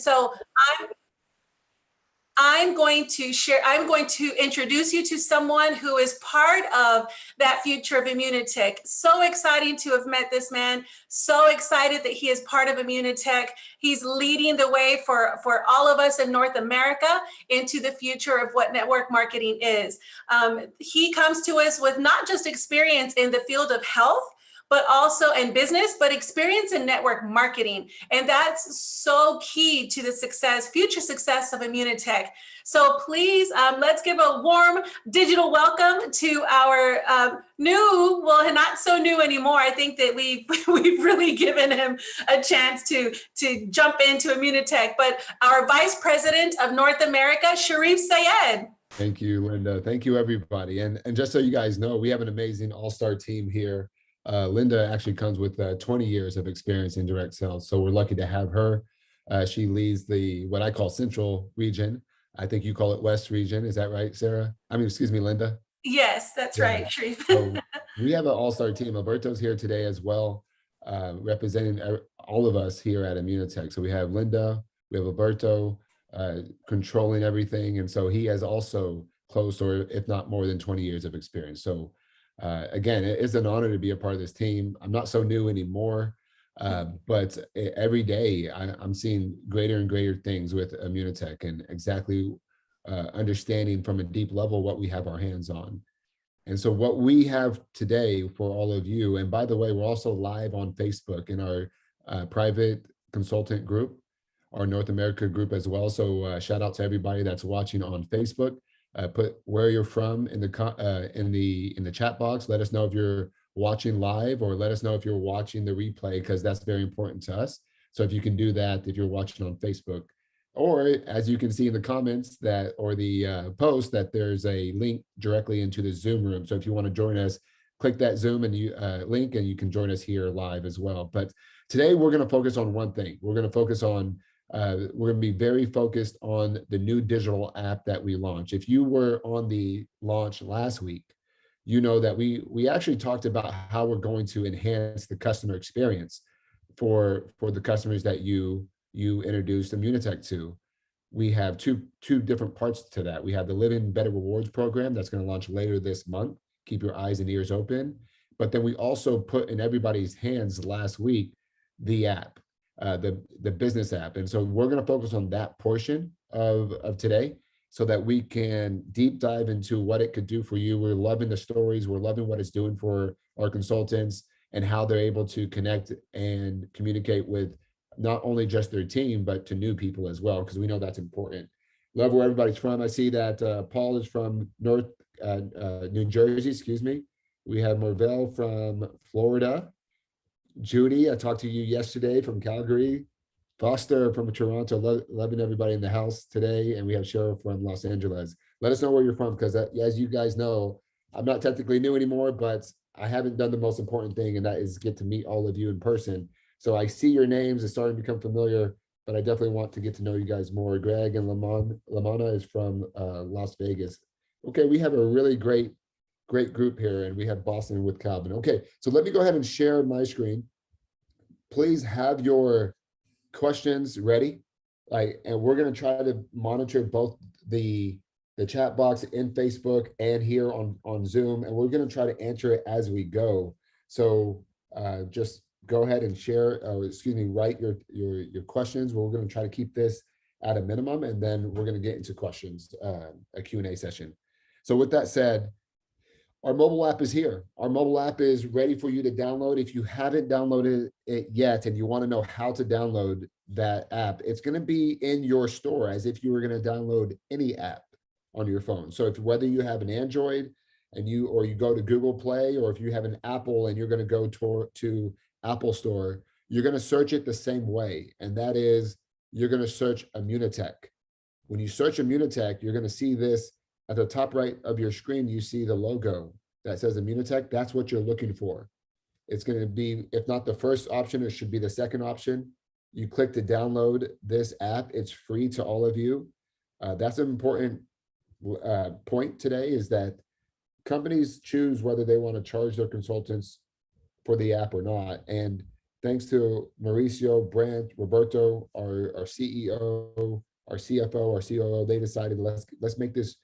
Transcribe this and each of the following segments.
So I'm going to introduce you to someone who is part of that future of Immunotec. So exciting to have met this man. So excited that he is part of Immunotec. He's leading the way for all of us in North America into the future of what network marketing is. He comes to us with not just experience in the field of health, but also in business, but experience in network marketing. And that's so key to the future success of Immunotec. So please, let's give a warm digital welcome to our new, well, not so new anymore. I think that we've really given him a chance to jump into Immunotec, but our Vice President of North America, Sharif Sayed. Thank you, Linda. Thank you, everybody. And just so you guys know, we have an amazing all-star team here. Linda actually comes with 20 years of experience in direct sales. So we're lucky to have her. She leads what I call Central region. I think you call it West region. Is that right, Sarah? Excuse me, Linda. Yes, that's right, Sharif. So we have an all-star team. Alberto's here today as well, representing all of us here at Immunotec. So we have Linda, we have Alberto controlling everything. And so he has also close, or if not more than 20 years of experience. So again, it is an honor to be a part of this team. I'm not so new anymore, but every day I'm seeing greater and greater things with Immunotec and exactly understanding from a deep level what we have our hands on. And so what we have today for all of you, and by the way, we're also live on Facebook in our private consultant group, our North America group as well. So shout out to everybody that's watching on Facebook. Put where you're from in the chat box. Let us know if you're watching live, or let us know if you're watching the replay, because that's very important to us. So if you can do that, if you're watching on Facebook, or as you can see in the comments or the post, that there's a link directly into the Zoom room. So if you want to join us, click that Zoom and link, and you can join us here live as well. But today we're going to focus on one thing. We're going to focus on we're going to be very focused on the new digital app that we launched. If you were on the launch last week, you know that we actually talked about how we're going to enhance the customer experience for the customers that you introduced Immunotec to. We have two different parts to that. We have the Living Better Rewards program that's going to launch later this month. Keep your eyes and ears open. But then we also put in everybody's hands last week the app. The business app. And so we're going to focus on that portion of today so that we can deep dive into what it could do for you. We're loving the stories. We're loving what it's doing for our consultants and how they're able to connect and communicate with not only just their team, but to new people as well, because we know that's important. Love where everybody's from. I see that Paul is from New Jersey, excuse me. We have Marvell from Florida. Judy, I talked to you yesterday from Calgary. Foster from Toronto, loving everybody in the house today. And we have Cheryl from Los Angeles. Let us know where you're from, because as you guys know, I'm not technically new anymore, but I haven't done the most important thing, and that is get to meet all of you in person. So I see your names, it's starting to become familiar, but I definitely want to get to know you guys more. Greg and Lamana is from Las Vegas. Okay, we have a really great group here, and we have Boston with Calvin. Okay, so let me go ahead and share my screen. Please have your questions ready, and we're going to try to monitor both the chat box in Facebook and here on Zoom, and we're going to try to answer it as we go. So just go ahead and share, write your questions. We're going to try to keep this at a minimum, and then we're going to get into questions, a Q&A session. So with that said, our mobile app is here. Our mobile app is ready for you to download. If you haven't downloaded it yet and you want to know how to download that app, it's going to be in your store as if you were going to download any app on your phone. So whether you have an Android and you go to Google Play, or if you have an Apple and you're going to go to Apple Store, you're going to search it the same way. And that is, you're going to search Immunotec. When you search Immunotec, you're going to see this. At the top right of your screen, you see the logo that says Immunotec. That's what you're looking for. It's going to be, if not the first option, it should be the second option. You click to download this app. It's free to all of you. That's an important point today, is that companies choose whether they want to charge their consultants for the app or not. And thanks to Mauricio, Brandt, Roberto, our CEO, our CFO, our COO, they decided let's make this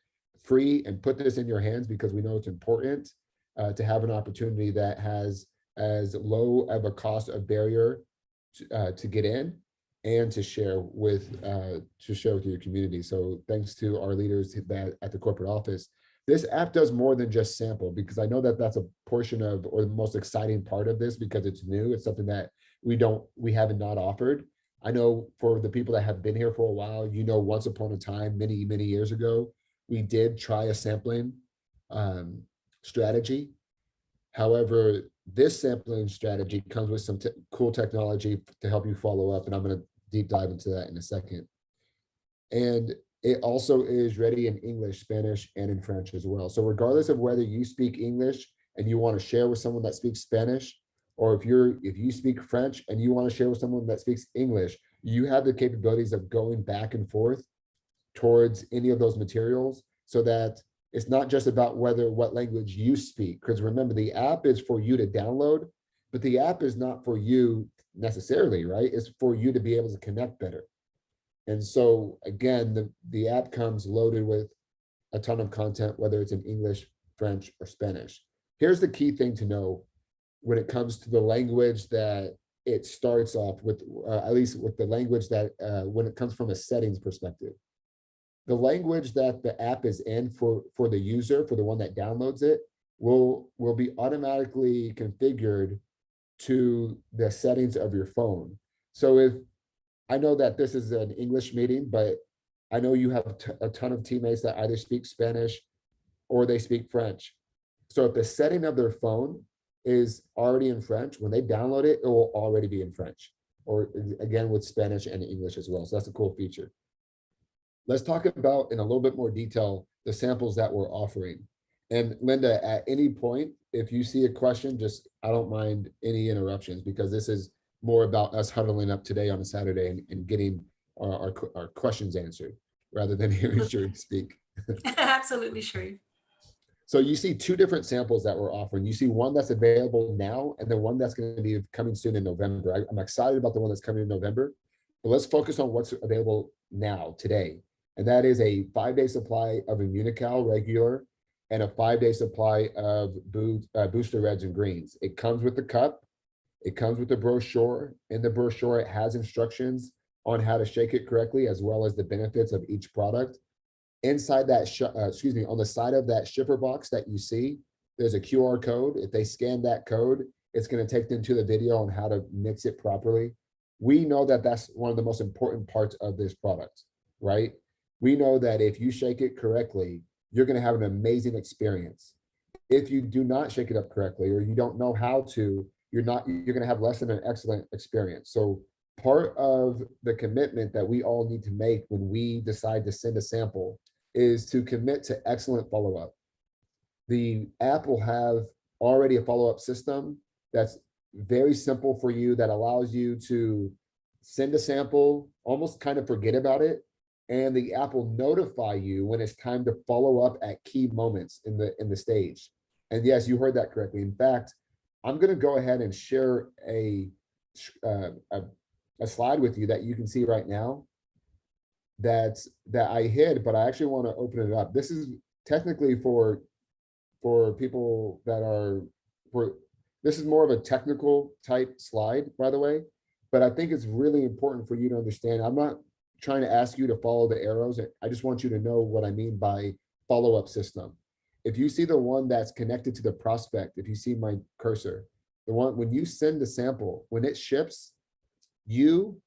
free and put this in your hands because we know it's important to have an opportunity that has as low of a cost of barrier to get in and to share with your community. So thanks to our leaders that at the corporate office. This app does more than just sample, because I know that that's a portion of, or the most exciting part of this, because it's new. It's something that we haven't not offered. I know for the people that have been here for a while, once upon a time, many, many years ago, we did try a sampling strategy. However, this sampling strategy comes with some cool technology to help you follow up. And I'm going to deep dive into that in a second. And it also is ready in English, Spanish, and in French as well. So regardless of whether you speak English and you want to share with someone that speaks Spanish, or if you speak French and you want to share with someone that speaks English, you have the capabilities of going back and forth towards any of those materials, so that it's not just about what language you speak. Because remember, the app is for you to download, but the app is not for you necessarily, right? It's for you to be able to connect better. And so again, the app comes loaded with a ton of content, whether it's in English, French, or Spanish. Here's the key thing to know when it comes to the language that it starts off with, at least with the language that when it comes from a settings perspective. The language that the app is in for the user, for the one that downloads it, will be automatically configured to the settings of your phone. So if I know that this is an English meeting, but I know you have a ton of teammates that either speak Spanish or they speak French. So if the setting of their phone is already in French, when they download it, it will already be in French, or again, with Spanish and English as well. So that's a cool feature. Let's talk about in a little bit more detail the samples that we're offering. And Linda, at any point, if you see a question, I don't mind any interruptions, because this is more about us huddling up today on a Saturday and getting our questions answered rather than hearing Sheree speak. Absolutely, Sheree. So you see two different samples that we're offering. You see one that's available now, and then one that's going to be coming soon in November. I'm excited about the one that's coming in November, but let's focus on what's available now, today. And that is a 5-day supply of Immunocal regular and a 5-day supply of Booster Reds and Greens. It comes with the cup. It comes with the brochure. In the brochure, it has instructions on how to shake it correctly, as well as the benefits of each product. Inside that, on the side of that shipper box that you see, there's a QR code. If they scan that code, it's going to take them to the video on how to mix it properly. We know that that's one of the most important parts of this product, right? We know that if you shake it correctly, you're going to have an amazing experience. If you do not shake it up correctly, or you don't know how to, you're going to have less than an excellent experience. So part of the commitment that we all need to make when we decide to send a sample is to commit to excellent follow-up. The app will have already a follow-up system that's very simple for you, that allows you to send a sample, almost kind of forget about it, and the app will notify you when it's time to follow up at key moments in the stage. And yes, you heard that correctly. In fact, I'm going to go ahead and share a slide with you that you can see right now that I hid, but I actually want to open it up. This is technically for people that are this is more of a technical type slide, by the way, but I think it's really important for you to understand. I'm not trying to ask you to follow the arrows. I just want you to know what I mean by follow-up system. If you see the one that's connected to the prospect, if you see my cursor, the one when you send the sample, when it ships, you,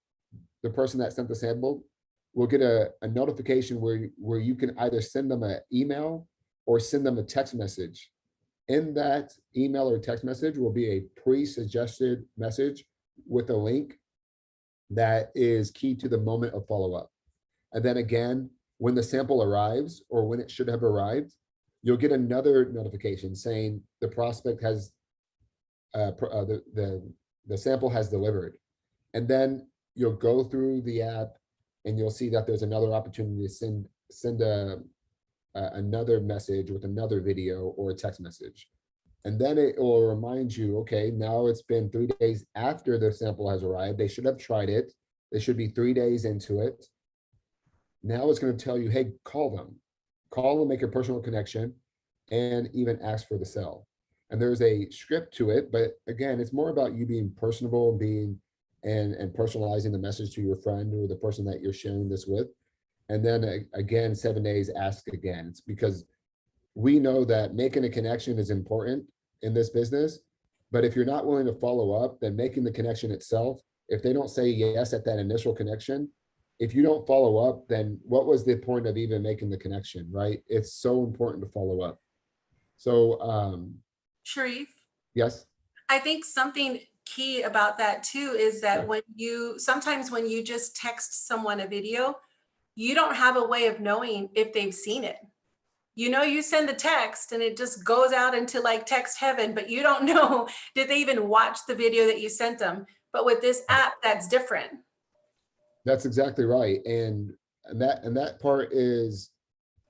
the person that sent the sample, will get a notification where you can either send them an email or send them a text message. In that email or text message will be a pre-suggested message with a link that is key to the moment of follow-up. And then again, when the sample arrives, or when it should have arrived, you'll get another notification saying the prospect has the sample has delivered. And then you'll go through the app and you'll see that there's another opportunity to send another message with another video or a text message. And then it will remind you, okay, now it's been 3 days after the sample has arrived. They should have tried it. They should be 3 days into it. Now it's going to tell you, hey, call them, make a personal connection, and even ask for the cell. And there's a script to it, but again, it's more about you being personable and being and personalizing the message to your friend or the person that you're sharing this with. And then again, 7 days, ask again. It's because we know that making a connection is important in this business, but if you're not willing to follow up, then making the connection itself, if they don't say yes at that initial connection, if you don't follow up, then what was the point of even making the connection, right? It's so important to follow up. So, Sharif, yes. I think something key about that too is that Yeah. sometimes when you just text someone a video, you don't have a way of knowing if they've seen it. You send the text and it just goes out into like text heaven, but you don't know, did they even watch the video that you sent them? But with this app, that's different. That's exactly right. And that part is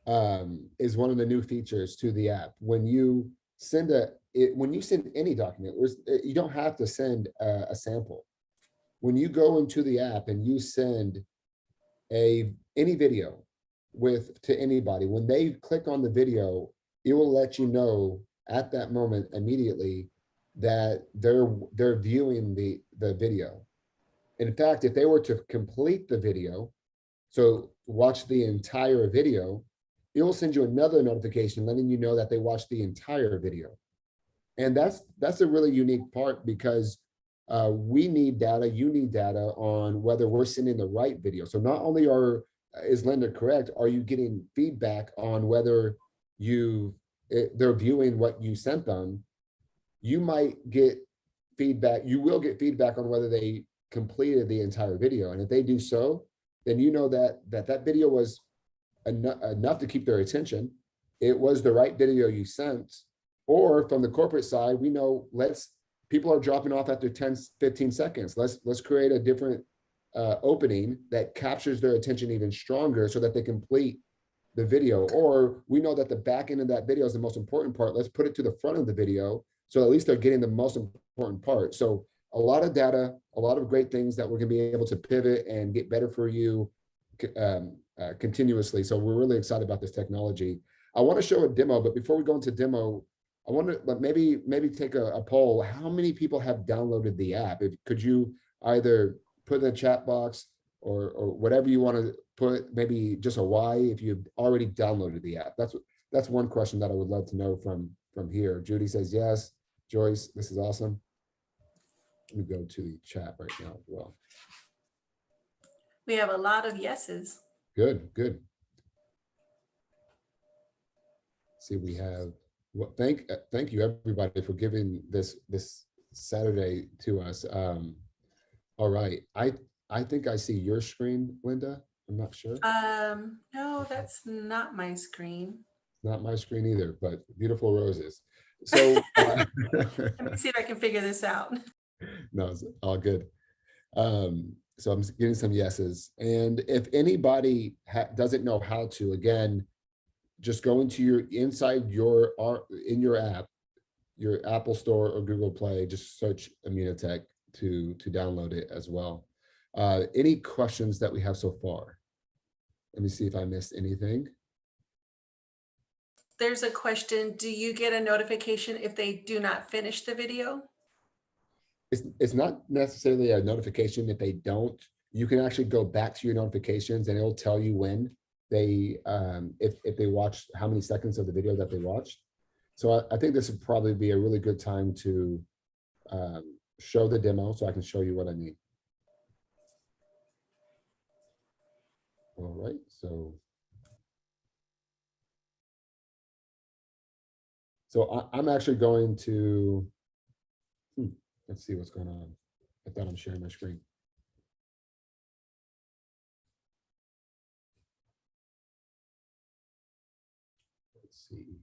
one of the new features to the app. When you send any document, you don't have to send a sample. When you go into the app and you send any video to anybody, when they click on the video, it will let you know at that moment immediately that they're viewing the video. In fact, if they were to complete the video, so watch the entire video, it will send you another notification letting you know that they watched the entire video. And that's a really unique part because we need data, you need data on whether we're sending the right video. So not only is Linda correct, are you getting feedback on whether they're viewing what you sent them? You might get feedback, you will get feedback on whether they completed the entire video. And if they do so, then you know that video was enough to keep their attention. It was the right video you sent. Or from the corporate side, we know people are dropping off after 10, 15 seconds. Let's create a different opening that captures their attention even stronger so that they complete the video. Or we know that the back end of that video is the most important part. Let's put it to the front of the video so at least they're getting the most important part. So a lot of data, a lot of great things that we're going to be able to pivot and get better for you continuously. So we're really excited about this technology. I want to show a demo, but before we go into demo, I want to maybe take a poll. How many people have downloaded the app? Could you either put in the chat box or whatever you want to put, maybe just a Y if you've already downloaded the app. That's one question that I would love to know from here. Judy says yes. Joyce, this is awesome. Let me go to the chat right now as well. We have a lot of yeses. Good. See, we have thank you everybody for giving this Saturday to us. All right, I think I see your screen, Linda. I'm not sure. No, that's not my screen. Not my screen either, but beautiful roses. So let me see if I can figure this out. No, it's all good. So I'm getting some yeses. And if anybody doesn't know how to, again, just go into inside in your app, your Apple Store or Google Play, just search Immunotec to download it as well. Any questions that we have so far? Let me see if I missed anything. There's a question. Do you get a notification if they do not finish the video? It's not necessarily a notification if they don't. You can actually go back to your notifications and it'll tell you when they if they watched, how many seconds of the video that they watched. So I think this would probably be a really good time to show the demo so I can show you what I mean. All right, so I'm actually going to, let's see what's going on. I thought I'm sharing my screen. Let's see.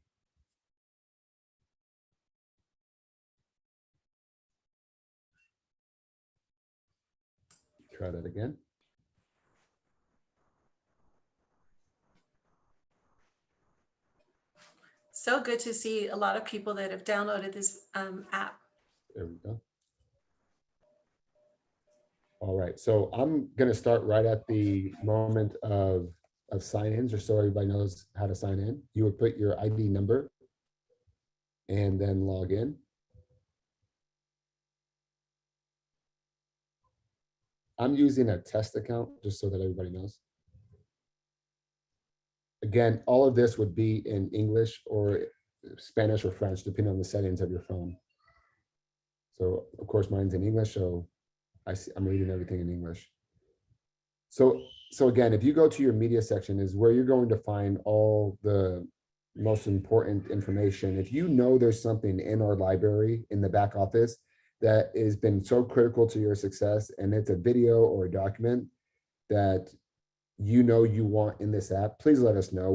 Try that again. So good to see a lot of people that have downloaded this app. There we go. All right, so I'm gonna start right at the moment of sign-in, just so everybody knows how to sign in. You would put your ID number and then log in. I'm using a test account just so that everybody knows. Again, all of this would be in English or Spanish or French, depending on the settings of your phone. So of course mine's in English, so I'm reading everything in English. So again, if you go to your media section is where you're going to find all the most important information. If you know there's something in our library in the back office that has been so critical to your success, and it's a video or a document that you know you want in this app, please let us know.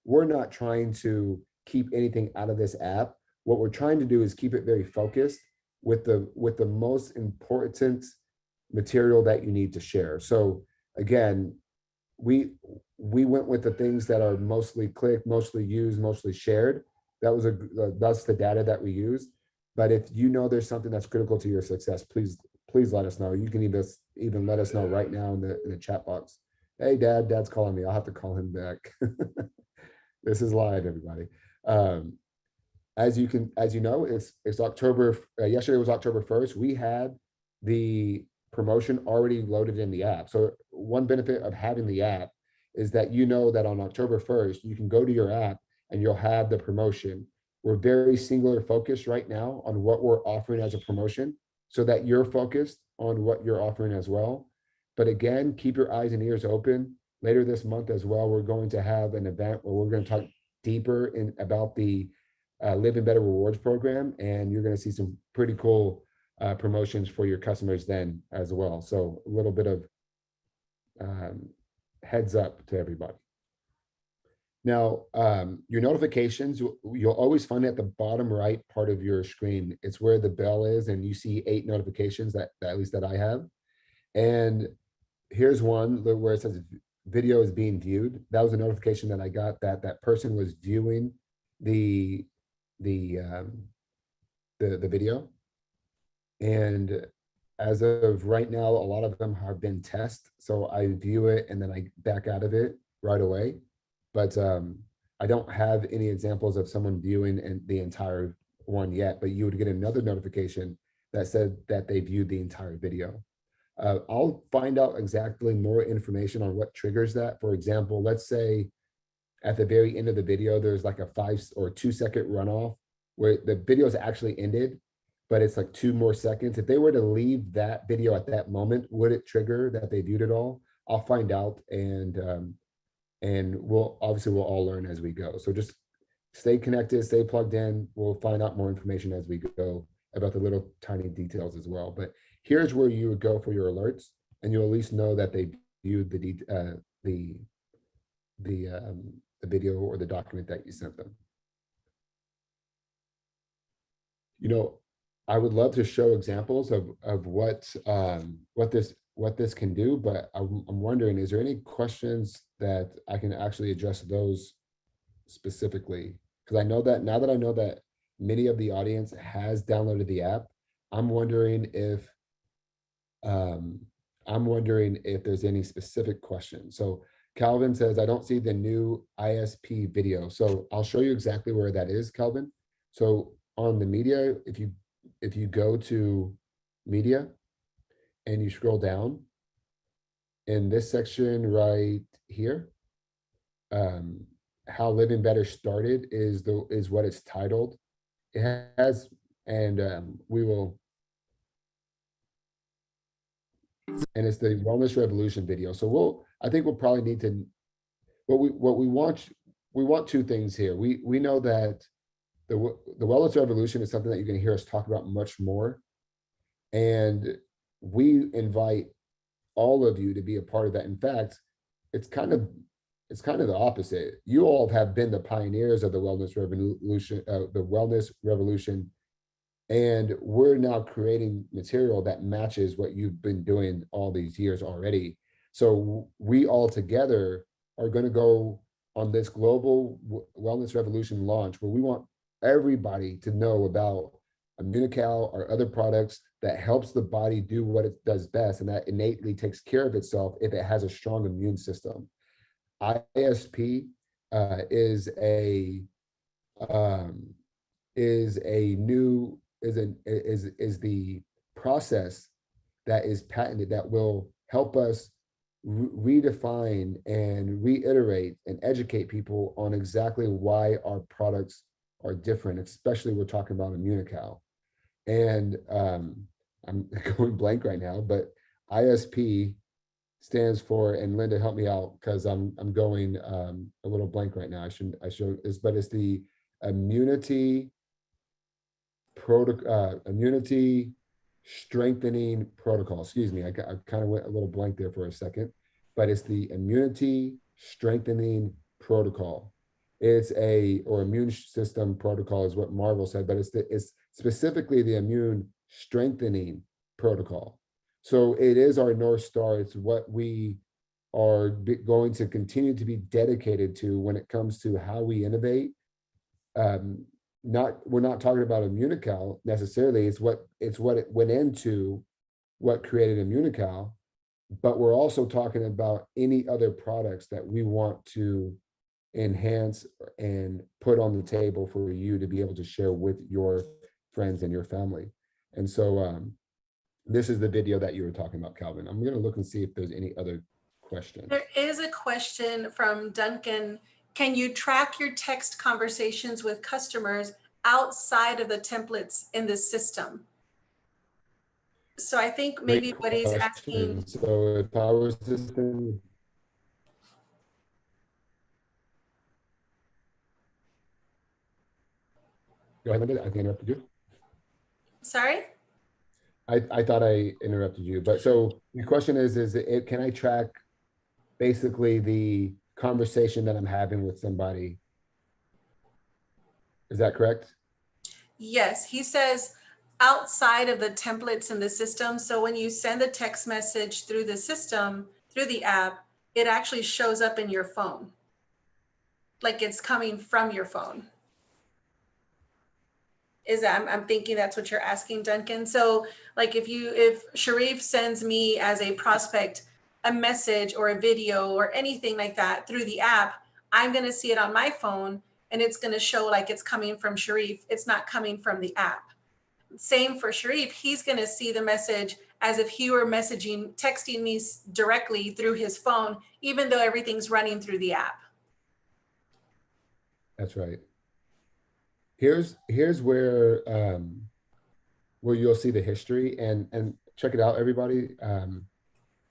We're not trying to keep anything out of this app. What we're trying to do is keep it very focused with the most important material that you need to share. So again, we went with the things that are mostly clicked, mostly used, mostly shared. That's the data that we used. But if you know there's something that's critical to your success, please let us know. You can even let us know right now in the chat box. Hey, Dad's calling me. I'll have to call him back. This is live, everybody. As you know, it's October. Yesterday was October 1st. We had the promotion already loaded in the app. So one benefit of having the app is that you know that on October 1st, you can go to your app and you'll have the promotion. We're very singular focused right now on what we're offering as a promotion so that you're focused on what you're offering as well. But again, keep your eyes and ears open. Later this month as well, we're going to have an event where we're going to talk deeper about the Living Better Rewards program, and you're going to see some pretty cool promotions for your customers then as well. So a little bit of heads up to everybody. Now, your notifications, you'll always find at the bottom right part of your screen. It's where the bell is, and you see 8 notifications that at least that I have. And here's one where it says video is being viewed. That was a notification that I got that person was viewing the video. And as of right now, a lot of them have been tested. So I view it and then I back out of it right away. But I don't have any examples of someone viewing the entire one yet, but you would get another notification that said that they viewed the entire video. I'll find out exactly more information on what triggers that. For example, let's say at the very end of the video, there's like a 5 or 2 second runoff where the video is actually ended, but it's like 2 more seconds. If they were to leave that video at that moment, would it trigger that they viewed it all? I'll find out, and we'll all learn as we go. So just stay connected, stay plugged in. We'll find out more information as we go about the little tiny details as well. But here's where you would go for your alerts, and you'll at least know that they viewed the video or the document that you sent them. You know, I would love to show examples of what this can do, but I'm wondering, is there any questions that I can actually address those specifically? Because I know that now that I know that many of the audience has downloaded the app, I'm wondering if there's any specific questions. So Calvin says, I don't see the new ISP video. So I'll show you exactly where that is, Calvin. So on the media, if you go to media and you scroll down in this section right here, how Living Better started is what it's titled. It has, and and it's the Wellness Revolution video. So I think we'll probably need to, what we want 2 things here. We know that the Wellness Revolution is something that you're going to hear us talk about much more. And we invite all of you to be a part of that. In fact, it's kind of the opposite. You all have been the pioneers of the Wellness Revolution, and we're now creating material that matches what you've been doing all these years already. So we all together are going to go on this global wellness revolution launch, where we want everybody to know about Immunocal or other products that helps the body do what it does best, and that innately takes care of itself if it has a strong immune system. ISP is a the process that is patented that will help us redefine and reiterate and educate people on exactly why our products are different, especially we're talking about Immunocal. And I'm going blank right now, but ISP stands for, and Linda, help me out because I'm going a little blank right now. I should but it's the immunity immunity strengthening protocol. Excuse me, I kind of went a little blank there for a second, but it's the immunity strengthening protocol. It's or immune system protocol is what Marvel said, but it's specifically the immune strengthening protocol. So it is our North Star. It's what we are going to continue to be dedicated to when it comes to how we innovate. We're not talking about Immunocal necessarily. It's what it went into what created Immunocal, but we're also talking about any other products that we want to enhance and put on the table for you to be able to share with your friends and your family. And so this is the video that you were talking about, Calvin. I'm going to look and see if there's any other questions. There is a question from Duncan. Can you track your text conversations with customers outside of the templates in the system? So I think maybe what he's asking. So if I was just in, go ahead, Linda, I interrupted you. Sorry? I thought I interrupted you, but so the question is can I track basically the conversation that I'm having with somebody? Is that correct? Yes, he says outside of the templates in the system. So when you send a text message through the system, through the app, it actually shows up in your phone. Like it's coming from your phone. I'm thinking that's what you're asking, Duncan. So like if Sharif sends me as a prospect a message or a video or anything like that through the app, I'm going to see it on my phone and it's going to show like it's coming from Sharif. It's not coming from the app. Same for Sharif. He's going to see the message as if he were texting me directly through his phone, even though everything's running through the app. That's right. Here's where you'll see the history, and check it out, everybody.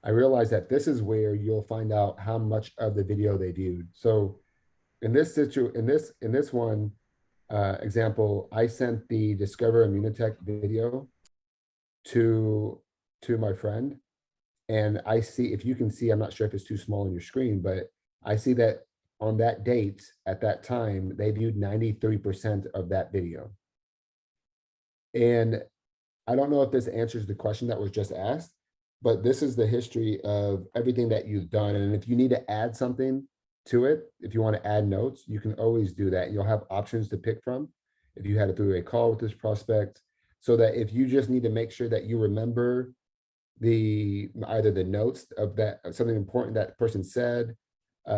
I realize that this is where you'll find out how much of the video they viewed. So in this one example, I sent the Discover Immunotec video to my friend, and I see, if you can see, I'm not sure if it's too small on your screen, but I see that on that date, at that time, they viewed 93% of that video. And I don't know if this answers the question that was just asked, but this is the history of everything that you've done. And if you need to add something to it, if you want to add notes, you can always do that. You'll have options to pick from if you had a three-way call with this prospect, so that if you just need to make sure that you remember either the notes of that, something important that person said,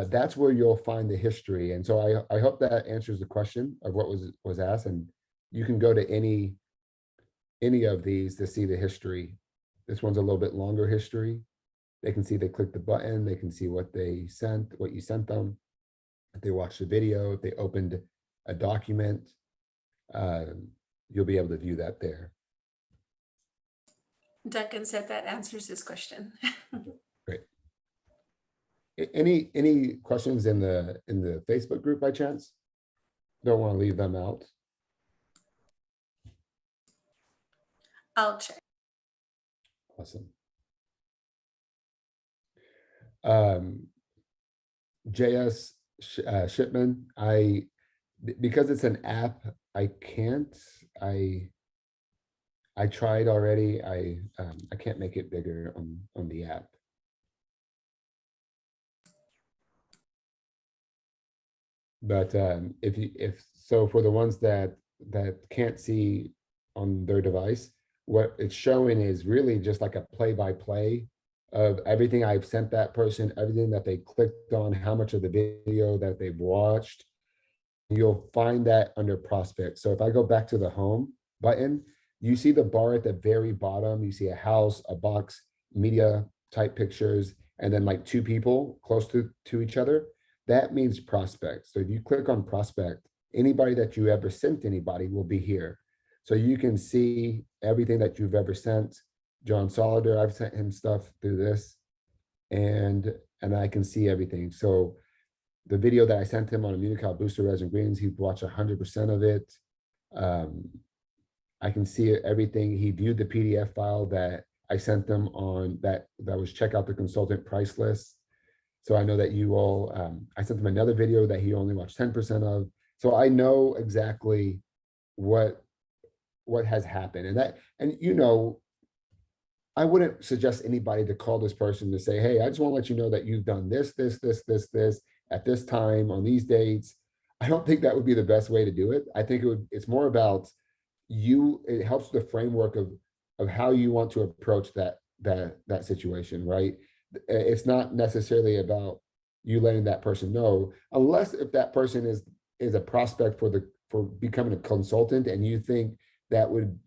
that's where you'll find the history. And so I hope that answers the question of what was asked, and you can go to any of these to see the history. This one's a little bit longer history. They can see they clicked the button, they can see what they sent, what you sent them, if they watched the video, if they opened a document, you'll be able to view that there. Duncan said that answers his question. Great. Any questions in the Facebook group by chance? Don't want to leave them out. I'll check. Awesome. JS Shipman, because it's an app, I can't. I tried already. I can't make it bigger on the app. But if so, for the ones that can't see on their device, what it's showing is really just like a play-by-play of everything I've sent that person, everything that they clicked on, how much of the video that they've watched. You'll find that under prospects. So if I go back to the home button, you see the bar at the very bottom. You see a house, a box, media type pictures, and then like two people close to each other. That means prospect. So if you click on prospect, anybody that you ever sent anybody will be here. So you can see everything that you've ever sent. John Solider, I've sent him stuff through this, and I can see everything. So the video that I sent him on Immunotec Booster Reds and Greens, he watched 100% of it. I can see everything. He viewed the PDF file that I sent them on that was check out the consultant price list. So I know that you all, I sent them another video that he only watched 10% of. So I know exactly what has happened. And you know, I wouldn't suggest anybody to call this person to say, hey, I just want to let you know that you've done this at this time on these dates. I don't think that would be the best way to do it. I think it's more about you. It helps the framework of how you want to approach that situation, right? It's not necessarily about you letting that person know, unless if that person is a prospect for becoming a consultant and you think that would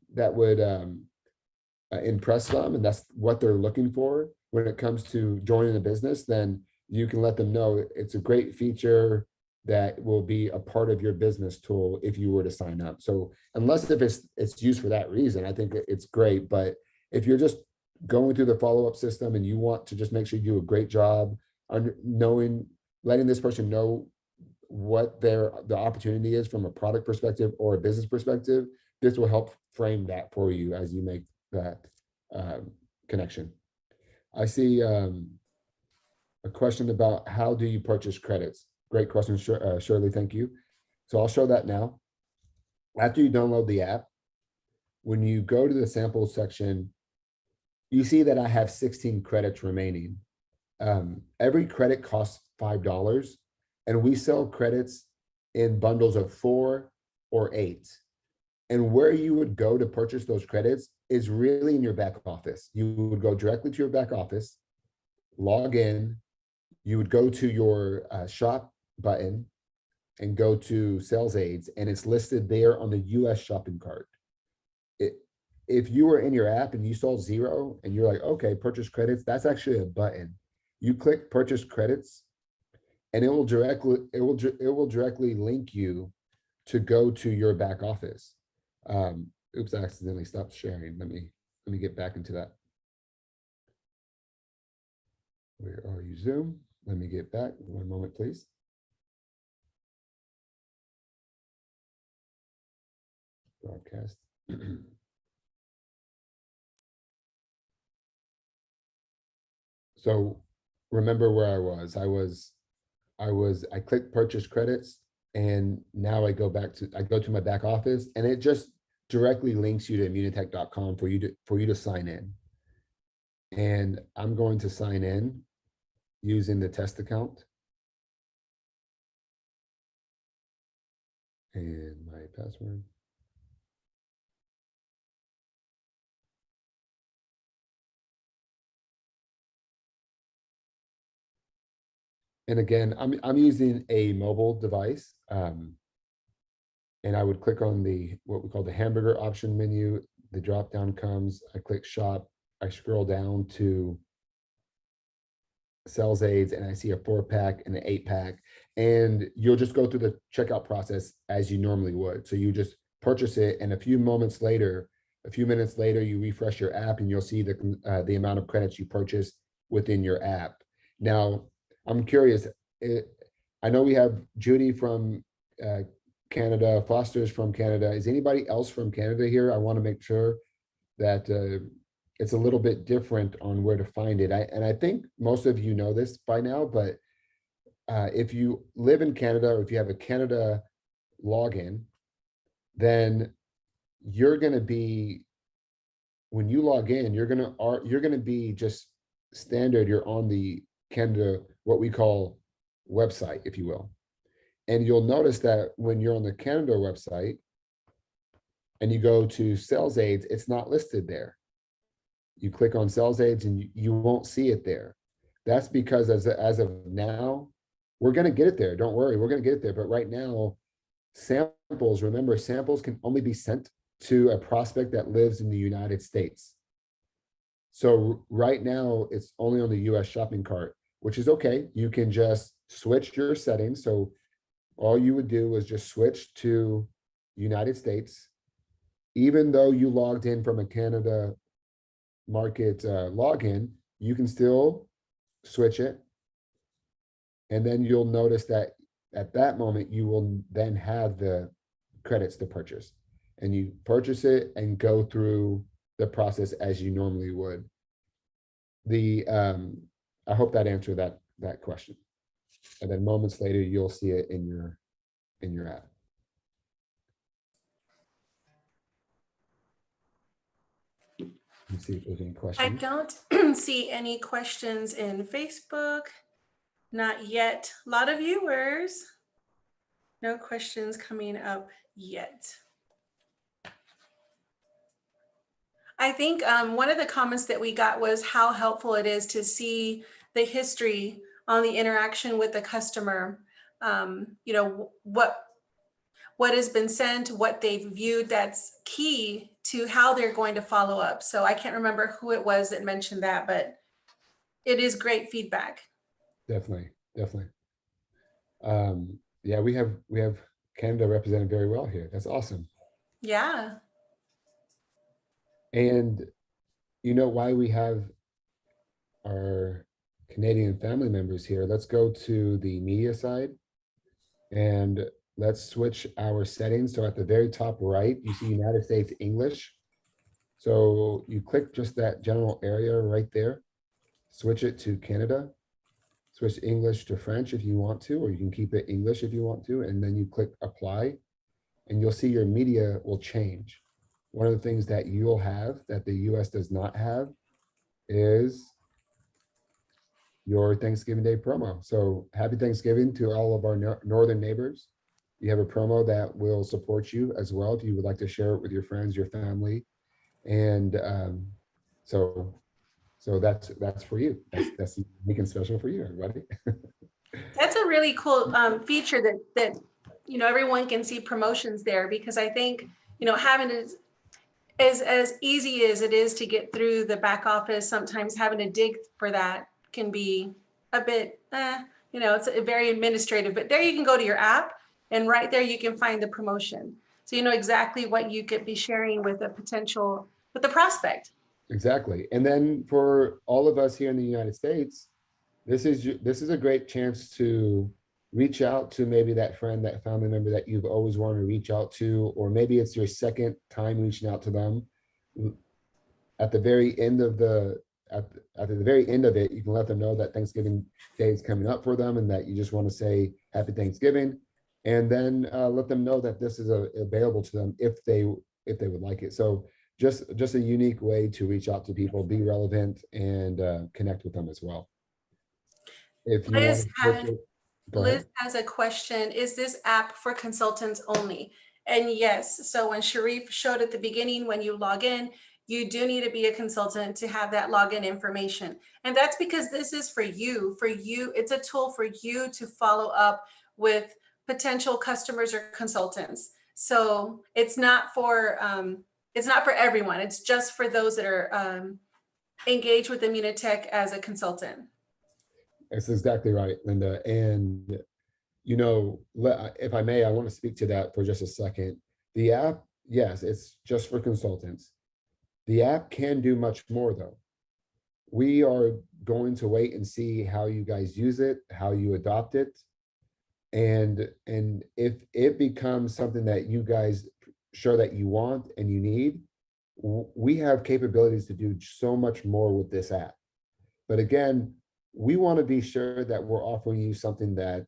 impress them and that's what they're looking for when it comes to joining a business, then you can let them know it's a great feature that will be a part of your business tool if you were to sign up. So unless if it's used for that reason, I think it's great. But if you're just going through the follow-up system and you want to just make sure you do a great job on letting this person know what the opportunity is from a product perspective or a business perspective, this will help frame that for you as you make that connection. I see a question about how do you purchase credits? Great question, Shirley, thank you. So I'll show that now. After you download the app, when you go to the sample section, you see that I have 16 credits remaining. Every credit costs $5, and we sell credits in bundles of 4 or 8. And where you would go to purchase those credits is really in your back office. You would go directly to your back office, log in, you would go to your shop button and go to sales aids, and it's listed there on the US shopping cart. If you were in your app and you saw 0 and you're like, okay, purchase credits, that's actually a button. You click purchase credits and it will directly link you to go to your back office. Oops, I accidentally stopped sharing. Let me get back into that. Where are you, Zoom? Let me get back. One moment, please. Broadcast. So remember where I was. I clicked purchase credits, and now I go to my back office, and it just directly links you to immunotec.com for you to sign in. And I'm going to sign in using the test account and my password. And again, I'm using a mobile device, and I would click on what we call the hamburger option menu. The drop down comes. I click shop. I scroll down to sales aids, and I see a 4-pack and an 8-pack, and you'll just go through the checkout process as you normally would. So you just purchase it, and a few minutes later, you refresh your app, and you'll see the amount of credits you purchased within your app. Now, I'm curious. I know we have Judy from Canada, Foster's from Canada. Is anybody else from Canada here? I want to make sure that it's a little bit different on where to find it. And I think most of you know this by now, but if you live in Canada or if you have a Canada login, then you're going to be, when you log in, you're going to be just standard. You're on the Canada, what we call website, if you will. And you'll notice that when you're on the Canada website and you go to sales aids, it's not listed there. You click on sales aids and you won't see it there. That's because as of now, we're going to get it there. Don't worry, we're going to get it there. But right now, samples, remember, samples can only be sent to a prospect that lives in the United States. So right now, it's only on the US shopping cart, which is okay. You can just switch your settings. So all you would do is just switch to United States. Even though you logged in from a Canada market login, you can still switch it. And then you'll notice that at that moment, you will then have the credits to purchase. And you purchase it and go through the process as you normally would. I hope that answered that question. And then moments later, you'll see it in your app. Let's see if there's any I questions. don't see any questions in Facebook. Not yet. A lot of viewers. No questions coming up yet. I think one of the comments that we got was how helpful it is to see the history on the interaction with the customer. You know, what has been sent, what they've viewed. That's key to how they're going to follow up. So I can't remember who it was that mentioned that, but it is great feedback. Definitely. Yeah, we have Canada represented very well here. That's awesome. Yeah. And you know why we have our Canadian family members here? Let's go to the media side and let's switch our settings. So at the very top right, you see United States English. So you click just that general area right there, switch it to Canada, switch English to French if you want to, or you can keep it English if you want to, and then you click apply, and you'll see your media will change. One of the things that you'll have that the US does not have is your Thanksgiving Day promo. So happy Thanksgiving to all of our northern neighbors. You have a promo that will support you as well if you would like to share it with your friends, your family. And so that's for you. That's unique and special for you, everybody. That's a really cool feature that you know everyone can see promotions there, because I think you know having it as easy as it is to get through the back office, sometimes having to dig for that can be a bit you know, it's very administrative. But there you can go to your app, and right there you can find the promotion, so you know exactly what you could be sharing with the prospect. Exactly. And then for all of us here in the United States, this is a great chance to reach out to maybe that friend, that family member that you've always wanted to reach out to, or maybe it's your second time reaching out to them. At the very end of at the very end of it, you can let them know that Thanksgiving Day is coming up for them and that you just want to say Happy Thanksgiving, and then let them know that this is available to them if they would like it. So just a unique way to reach out to people, be relevant, and connect with them as well. If you want to Liz has a question. Is this app for consultants only? And yes, so when Sharif showed at the beginning, when you log in, you do need to be a consultant to have that login information. And that's because this is for you. It's a tool for you to follow up with potential customers or consultants. So it's not for everyone. It's just for those that are engaged with Immunotec as a consultant. That's exactly right, Linda. And, you know, if I may, I want to speak to that for just a second. The app, yes, it's just for consultants. The app can do much more, though. We are going to wait and see how you guys use it, how you adopt it. And if it becomes something that you guys show that you want and you need, we have capabilities to do so much more with this app. But again, we want to be sure that we're offering you something that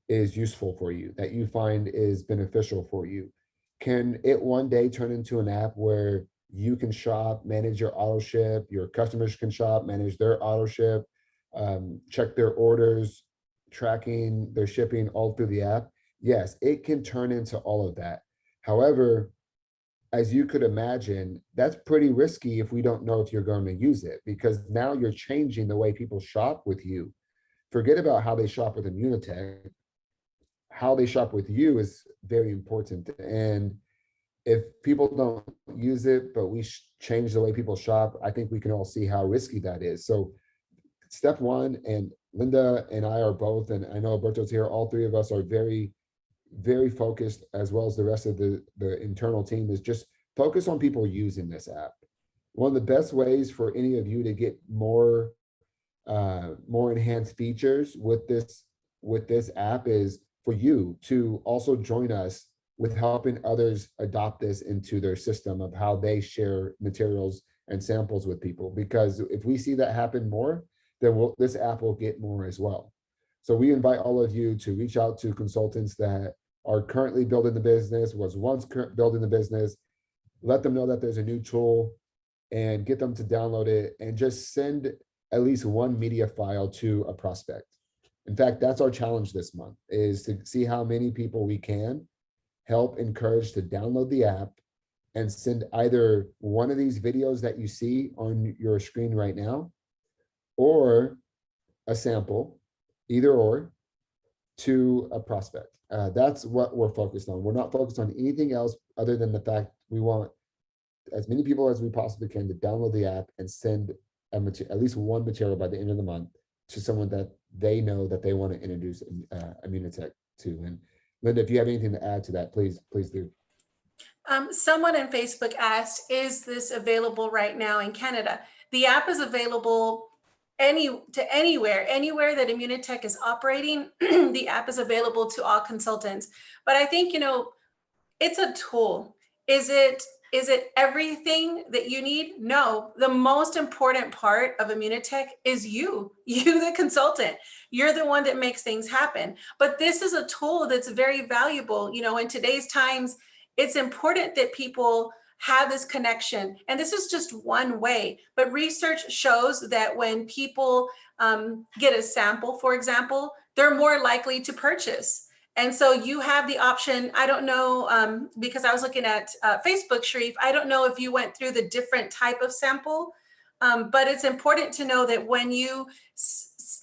is useful for you, that you find is beneficial for you. Can it one day turn into an app where you can shop, manage your auto ship, your customers can shop, manage their auto ship, check their orders, tracking their shipping all through the app? yes, it can turn into all of that. However, as you could imagine, that's pretty risky if we don't know if you're going to use it, because now you're changing the way people shop with you. Forget about how they shop with Immunotech. How they shop with you is very important. And if people don't use it, but we change the way people shop, I think we can all see how risky that is. So step one, and Linda and I are both, and I know Alberto's here, all three of us are very, very focused, as well as the rest of the internal team, is just focus on people using this app. One of the best ways for any of you to get more enhanced features with this app is for you to also join us with helping others adopt this into their system of how they share materials and samples with people. Because if we see that happen more, then this app will get more as well. So we invite all of you to reach out to consultants that are currently building the business, was once building the business, let them know that there's a new tool and get them to download it, and just send at least one media file to a prospect. In fact, that's our challenge this month, is to see how many people we can help encourage to download the app and send either one of these videos that you see on your screen right now, or a sample, either or, to a prospect. That's what we're focused on. We're not focused on anything else other than the fact we want as many people as we possibly can to download the app and send at least one material by the end of the month to someone that they know that they want to introduce Immunotech to. And Linda, if you have anything to add to that, please do. Someone in Facebook asked, is this available right now in Canada? The app is available anywhere that Immunotech is operating. The app is available to all consultants. But I think, it's a tool. Is it everything that you need? No. The most important part of Immunotech is you, the consultant. You're the one that makes things happen. But this is a tool that's very valuable. In today's times, it's important that people have this connection. And this is just one way. But research shows that when people get a sample, for example, they're more likely to purchase. And so you have the option. I don't know, because I was looking at Facebook, Sharif, I don't know if you went through the different type of sample, but it's important to know that when you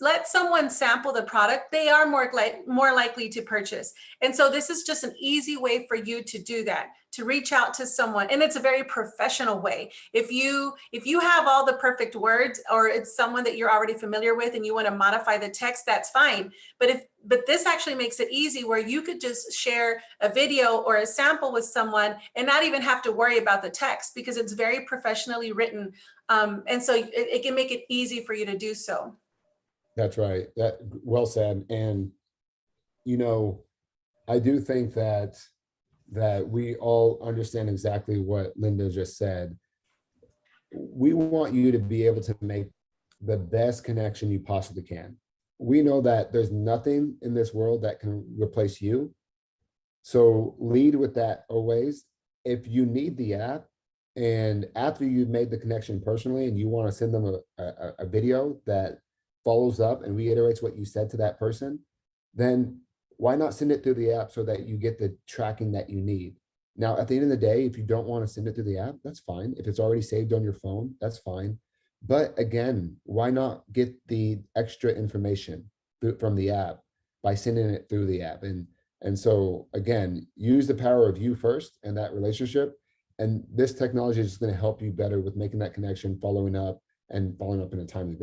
let someone sample the product, they are more likely to purchase. And so this is just an easy way for you to do that, to reach out to someone. And it's a very professional way. If you have all the perfect words, or it's someone that you're already familiar with and you want to modify the text, that's fine. But this actually makes it easy, where you could just share a video or a sample with someone and not even have to worry about the text, because it's very professionally written. And so it can make it easy for you to do so. That's right. That well said. And I do think that we all understand exactly what Linda just said. We want you to be able to make the best connection you possibly can. We know that there's nothing in this world that can replace you. So lead with that always. If you need the app, and after you've made the connection personally and you want to send them a video that follows up and reiterates what you said to that person, then why not send it through the app so that you get the tracking that you need? Now, at the end of the day, if you don't want to send it through the app, that's fine. If it's already saved on your phone, that's fine. But again, why not get the extra information from the app by sending it through the app? And so again, use the power of you first and that relationship. And this technology is going to help you better with making that connection, following up in a timely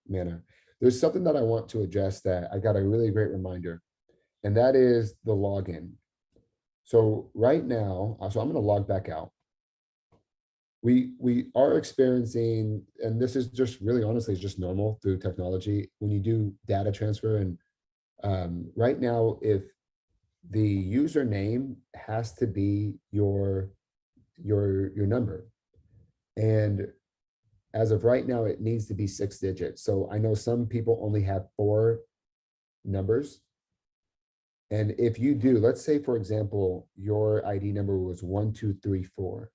manner. There's something that I want to address that I got a really great reminder, and that is the login. So right now, so I'm going to log back out. We are experiencing, and this is just really honestly, it's just normal through technology when you do data transfer. And right now, if the username has to be your number, and as of right now, it needs to be 6 digits. So I know some people only have 4 numbers. And if you do, let's say, for example, your ID number was 1234,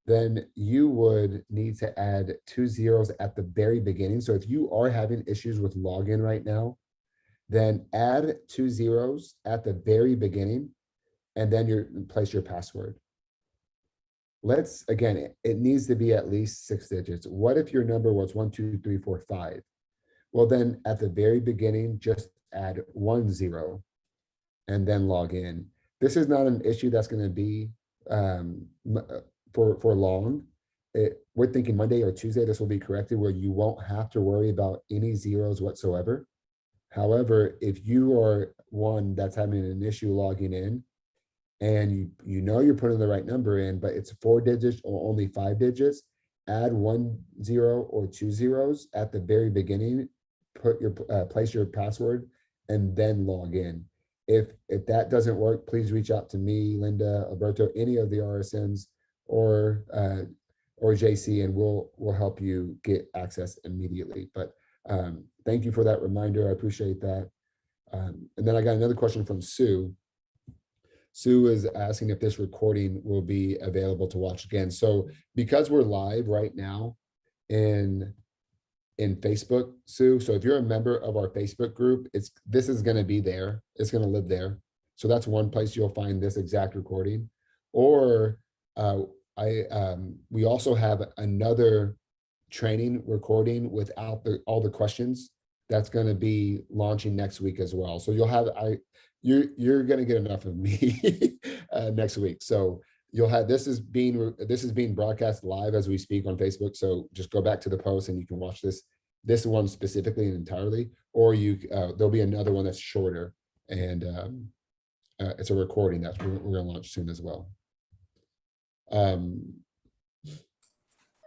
then you would need to add 2 zeros at the very beginning. So if you are having issues with login right now, then add 2 zeros at the very beginning, and then you place your password. Let's, again, it needs to be at least 6 digits. What if your number was 1, 2, 3, 4, 5? Well, then at the very beginning, just add 1 zero and then log in. This is not an issue that's going to be for long. We're thinking Monday or Tuesday, this will be corrected where you won't have to worry about any zeros whatsoever. However, if you are one that's having an issue logging in, and you know you're putting the right number in, but it's 4 digits or only 5 digits, add 1 0 or 2 zeros at the very beginning, put your place your password, and then log in. If that doesn't work, please reach out to me, Linda, Alberto, any of the RSMs, or JC, and we'll help you get access immediately. But thank you for that reminder. I appreciate that. And then I got another question from Sue. Sue is asking if this recording will be available to watch again. So because we're live right now in Facebook, Sue, so if you're a member of our Facebook group, this is going to be there. It's going to live there. So that's one place you'll find this exact recording. Or we also have another training recording without all the questions that's going to be launching next week as well. So you'll have you're going to get enough of me next week. So you'll have this is being broadcast live as we speak on Facebook. So just go back to the post and you can watch this one specifically and entirely, or there'll be another one that's shorter, and it's a recording that we're going to launch soon as well.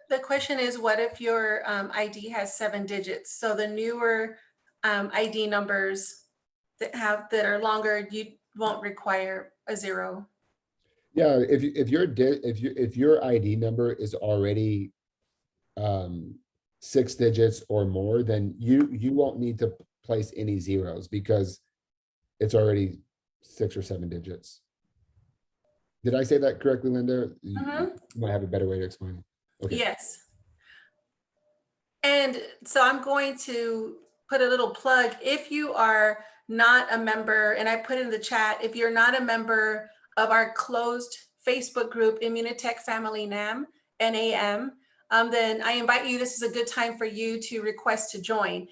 The question is, what if your ID has 7 digits? So the newer ID numbers that are longer, you won't require a 0. Yeah, if your ID number is already 6 digits or more, then you won't need to place any zeros because it's already 6 or 7 digits. Did I say that correctly, Linda? You might have a better way to explain it. Okay. Yes. And so I'm going to put a little plug. If you are not a member, and I put in the chat, if you're not a member of our closed Facebook group, Immunotec Family NAM, NAM, then I invite you, this is a good time for you to request to join.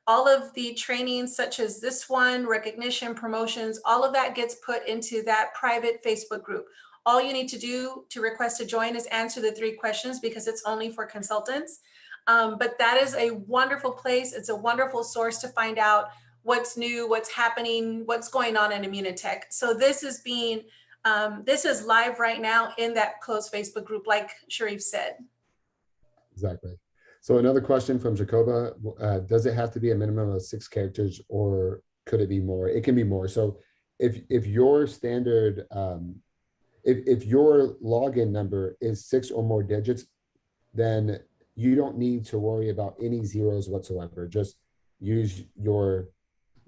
All of the trainings such as this one, recognition, promotions, all of that gets put into that private Facebook group. All you need to do to request to join is answer the 3 questions because it's only for consultants. But that is a wonderful place. It's a wonderful source to find out what's new, what's happening, what's going on in Immunotec. So this is live right now in that closed Facebook group, like Sharif said. Exactly. So another question from Jacoba, does it have to be a minimum of 6 characters or could it be more? It can be more. So if your standard, if your login number is 6 or more digits, then you don't need to worry about any zeros whatsoever. Just use your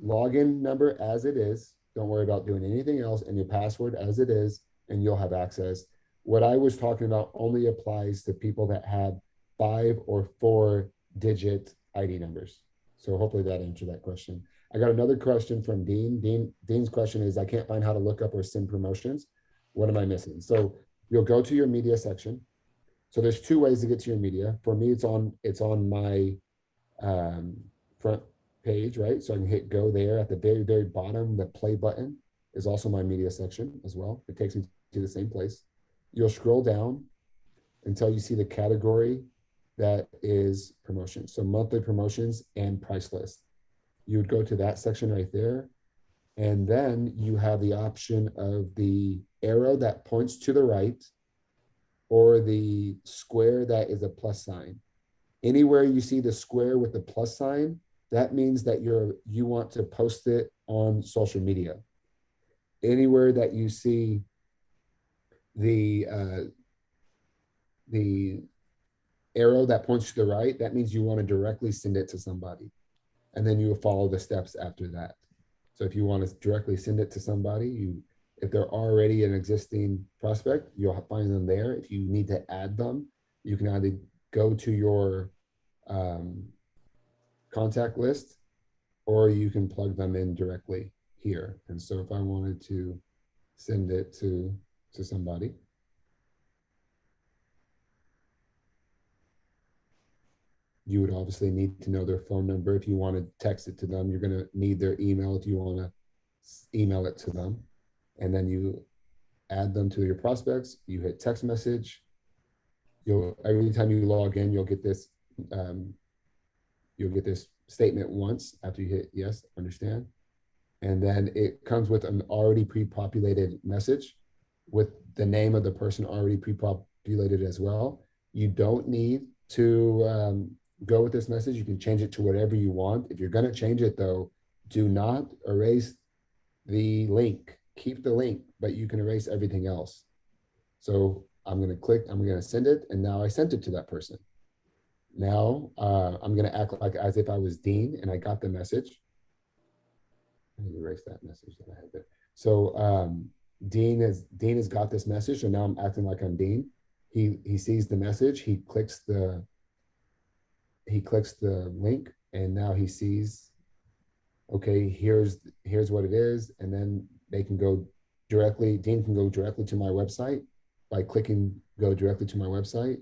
login number as it is. Don't worry about doing anything else, and your password as it is, and you'll have access. What I was talking about only applies to people that have 5 or 4 digit ID numbers. So hopefully that answered that question. I got another question from Dean. Dean's question is, I can't find how to look up or send promotions. What am I missing? So you'll go to your media section. So there's 2 ways to get to your media. For me, it's on my front page, right? So I can hit go there. At the very, very bottom, the play button is also my media section as well. It takes me to the same place. You'll scroll down until you see the category that is promotions. So monthly promotions and price list. You would go to that section right there. And then you have the option of the arrow that points to the right or the square that is a plus sign. Anywhere you see the square with the plus sign, that means that you want to post it on social media. Anywhere that you see the arrow that points to the right, that means you want to directly send it to somebody. And then you will follow the steps after that. So if you want to directly send it to somebody, if they're already an existing prospect, you'll find them there. If you need to add them, you can either go to your contact list, or you can plug them in directly here. And so if I wanted to send it to somebody, you would obviously need to know their phone number. If you want to text it to them, you're going to need their email if you want to email it to them. And then you add them to your prospects, you hit text message. Every time you log in, you'll get this statement once after you hit yes, understand. And then it comes with an already pre-populated message with the name of the person already pre-populated as well. You don't need to go with this message. You can change it to whatever you want. If you're going to change it though, do not erase the link. Keep the link, but you can erase everything else. So I'm going to click, I'm going to send it, and now I sent it to that person. Now I'm going to act like as if I was Dean and I got the message. I need to erase that message that I had there. So Dean has got this message, so now I'm acting like I'm Dean. He sees the message, he clicks the link, and now he sees, okay, here's what it is, and then they can go directly, Dean can go directly to my website by clicking go directly to my website,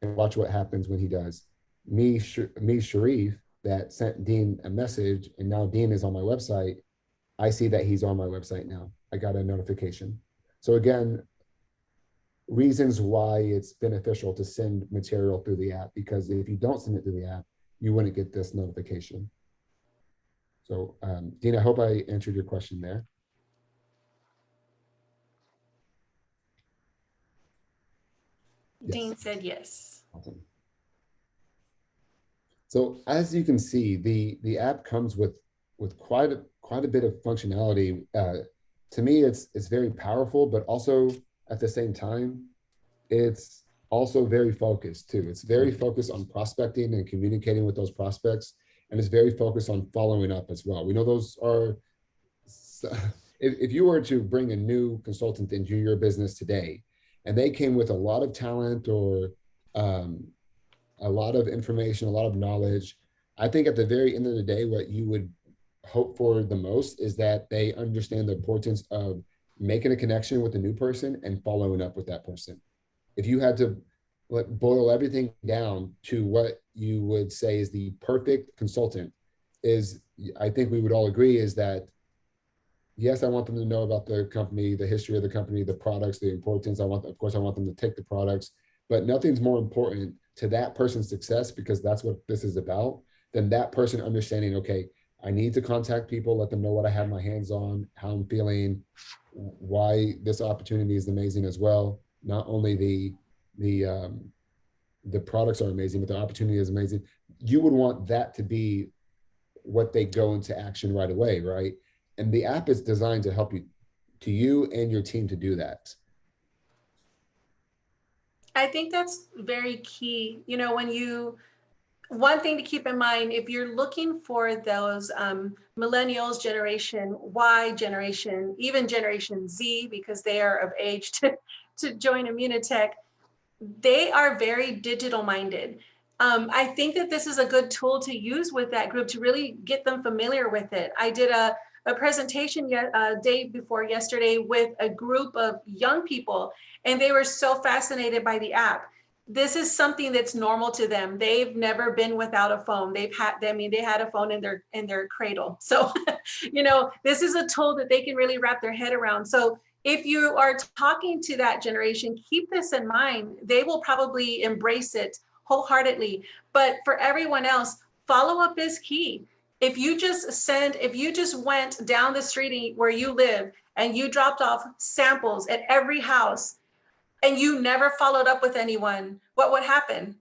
and watch what happens when he does. Me, Sharif, that sent Dean a message, and now Dean is on my website. I see that he's on my website now. I got a notification. So again, reasons why it's beneficial to send material through the app, because if you don't send it through the app, you wouldn't get this notification. So Dean, I hope I answered your question there. Yes. Dean said yes. Awesome. So as you can see, the app comes with quite a bit of functionality. To me, it's very powerful, but also at the same time, it's also very focused too. It's very focused on prospecting and communicating with those prospects, and it's very focused on following up as well. We know those are, if you were to bring a new consultant into your business today, and they came with a lot of talent or a lot of information, a lot of knowledge, I think at the very end of the day, what you would hope for the most is that they understand the importance of making a connection with a new person and following up with that person. If you had to boil everything down to what you would say is the perfect consultant, is, I think we would all agree, is that yes, I want them to know about the company, the history of the company, the products, the importance. Of course, I want them to take the products, but nothing's more important to that person's success, because that's what this is about, than that person understanding, okay, I need to contact people, let them know what I have my hands on, how I'm feeling, why this opportunity is amazing as well. Not only the products are amazing, but the opportunity is amazing. You would want that to be what they go into action right away, right? And the app is designed to help you and your team to do that. I think that's very key. You know, one thing to keep in mind, if you're looking for those millennials, generation Y, generation, even generation Z, because they are of age to join Immunotec, they are very digital minded. I think that this is a good tool to use with that group to really get them familiar with it. I did a presentation day before yesterday with a group of young people, and they were so fascinated by the app. This is something that's normal to them. They've never been without a phone. They had a phone in their cradle. So, you know, this is a tool that they can really wrap their head around. So if you are talking to that generation, keep this in mind. They will probably embrace it wholeheartedly. But for everyone else, follow up is key. If you just went down the street where you live and you dropped off samples at every house and you never followed up with anyone, what would happen?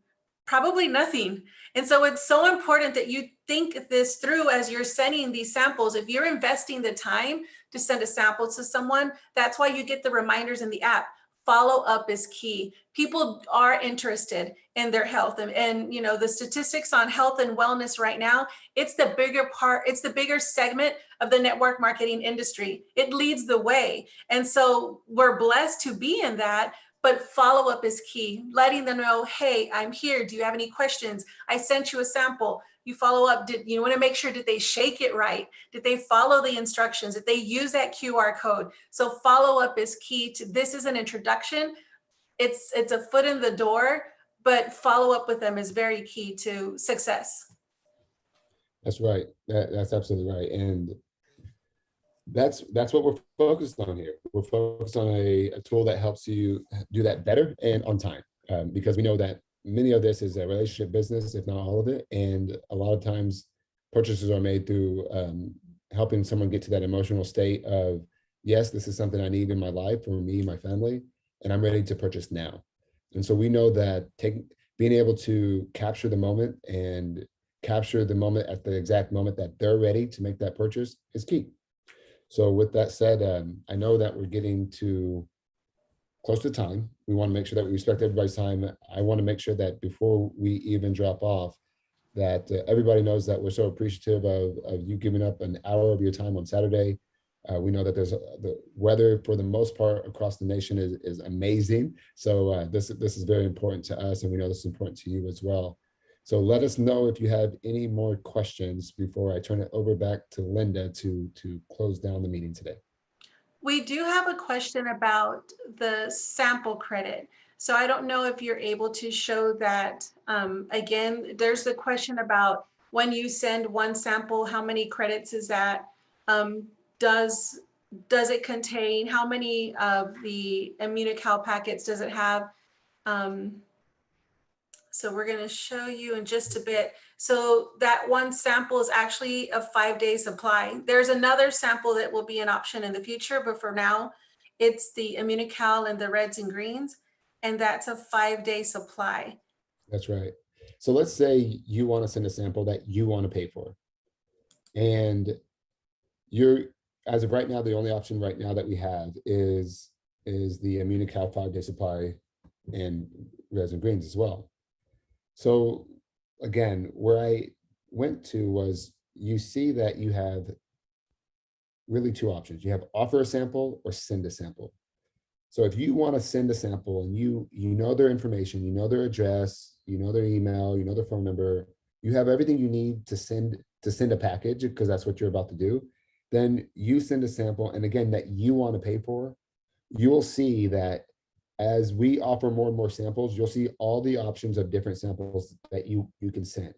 Probably nothing. And so it's so important that you think this through as you're sending these samples. If you're investing the time to send a sample to someone, that's why you get the reminders in the app. Follow up is key. People are interested in their health, and you know, the statistics on health and wellness right now, it's the bigger segment of the network marketing industry. It leads the way. And so we're blessed to be in that. But follow-up is key, letting them know, hey, I'm here. Do you have any questions? I sent you a sample. You follow up, you want to make sure, did they shake it right? Did they follow the instructions? Did they use that QR code? So follow up is key to this. Is an introduction. It's a foot in the door, but follow up with them is very key to success. That's right. That's absolutely right. And that's what we're focused on here. We're focused on a tool that helps you do that better and on time, because we know that many of this is a relationship business, if not all of it. And a lot of times purchases are made through helping someone get to that emotional state of, yes, this is something I need in my life for me, my family, and I'm ready to purchase now. And so we know that being able to capture the moment and capture the moment at the exact moment that they're ready to make that purchase is key. So with that said, I know that we're getting to close to time. We want to make sure that we respect everybody's time. I want to make sure that before we even drop off, that everybody knows that we're so appreciative of you giving up an hour of your time on Saturday. We know that the weather for the most part across the nation is amazing. So this is very important to us, and we know this is important to you as well. So let us know if you have any more questions before I turn it over back to Linda to close down the meeting today. We do have a question about the sample credit. So I don't know if you're able to show that. Again, there's the question about when you send one sample, how many credits is that? Does it contain, how many of the Immunocal packets does it have? So we're going to show you in just a bit. So that one sample is actually a 5-day supply. There's another sample that will be an option in the future, but for now, it's the Immunocal and the reds and greens, and that's a 5-day supply. That's right. So let's say you want to send a sample that you want to pay for, and you're, as of right now, the only option right now that we have is the Immunocal 5-day supply and reds and greens as well. So again, where I went to was, you see that you have really two options. You have offer a sample or send a sample. So if you want to send a sample and you know their information, you know their address, you know their email, you know their phone number, you have everything you need to send a package, because that's what you're about to do, then you send a sample, and again, that you want to pay for, you will see that as we offer more and more samples, you'll see all the options of different samples that you can send.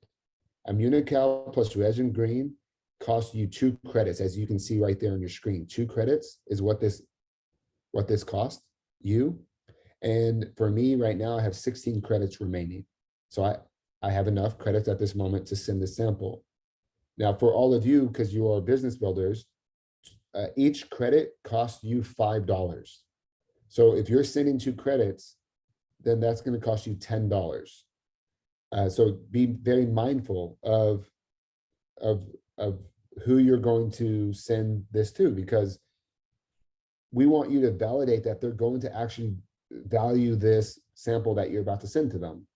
Immunocal plus red and green costs you 2 credits, as you can see right there on your screen. 2 credits is what this costs you. And for me right now, I have 16 credits remaining. So I have enough credits at this moment to send the sample. Now for all of you, because you are business builders, each credit costs you $5. So if you're sending 2 credits, then that's going to cost you $10. So be very mindful of who you're going to send this to, because we want you to validate that they're going to actually value this sample that you're about to send to them.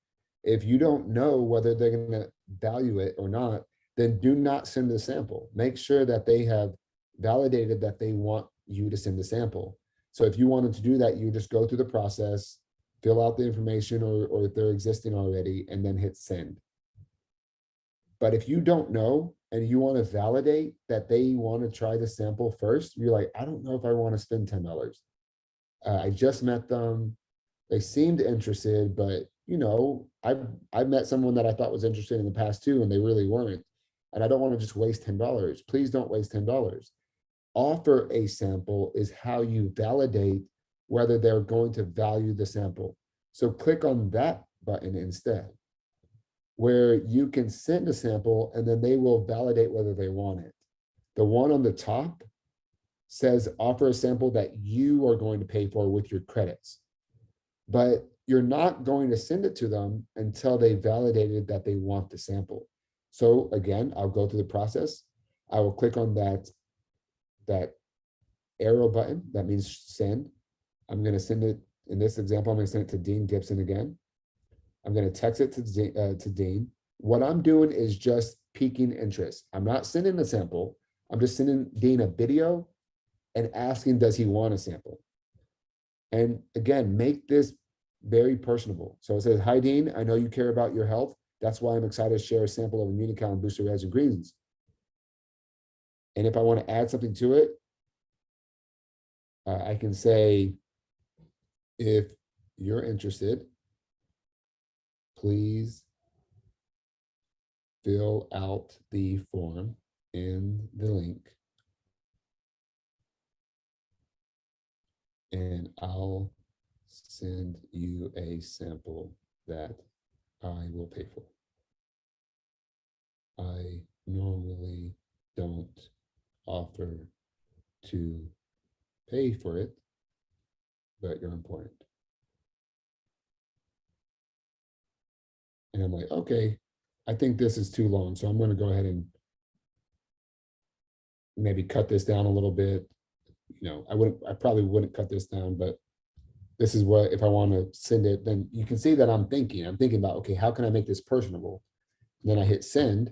If you don't know whether they're going to value it or not, then do not send the sample. Make sure that they have validated that they want you to send the sample. So if you wanted to do that, you just go through the process, fill out the information, or if they're existing already, and then hit send. But if you don't know and you want to validate that they want to try the sample first, you're like, I don't know if I want to spend $10. I just met them. They seemed interested, but you know, I've met someone that I thought was interested in the past too, and they really weren't. And I don't want to just waste $10. Please don't waste $10. Offer a sample is how you validate whether they're going to value the sample. So click on that button instead, where you can send a sample and then they will validate whether they want it. The one on the top says offer a sample that you are going to pay for with your credits, but you're not going to send it to them until they validated that they want the sample. So again, I'll go through the process. I will click on that arrow button, that means send. I'm going to send it, in this example, I'm going to send it to Dean Gibson again. I'm going to text it to Dean. What I'm doing is just piquing interest. I'm not sending a sample. I'm just sending Dean a video and asking, does he want a sample? And again, make this very personable. So it says, hi, Dean, I know you care about your health. That's why I'm excited to share a sample of Immunotec and Booster Reds and Greens. And if I want to add something to it, I can say, if you're interested, please fill out the form in the link, and I'll send you a sample that I will pay for. I normally don't offer to pay for it, but you're important. And I'm like, okay, I think this is too long, so I'm going to go ahead and maybe cut this down a little bit. You know, I probably wouldn't cut this down, but this is what, if I want to send it, then you can see that I'm thinking about, okay, how can I make this personable? And then I hit send.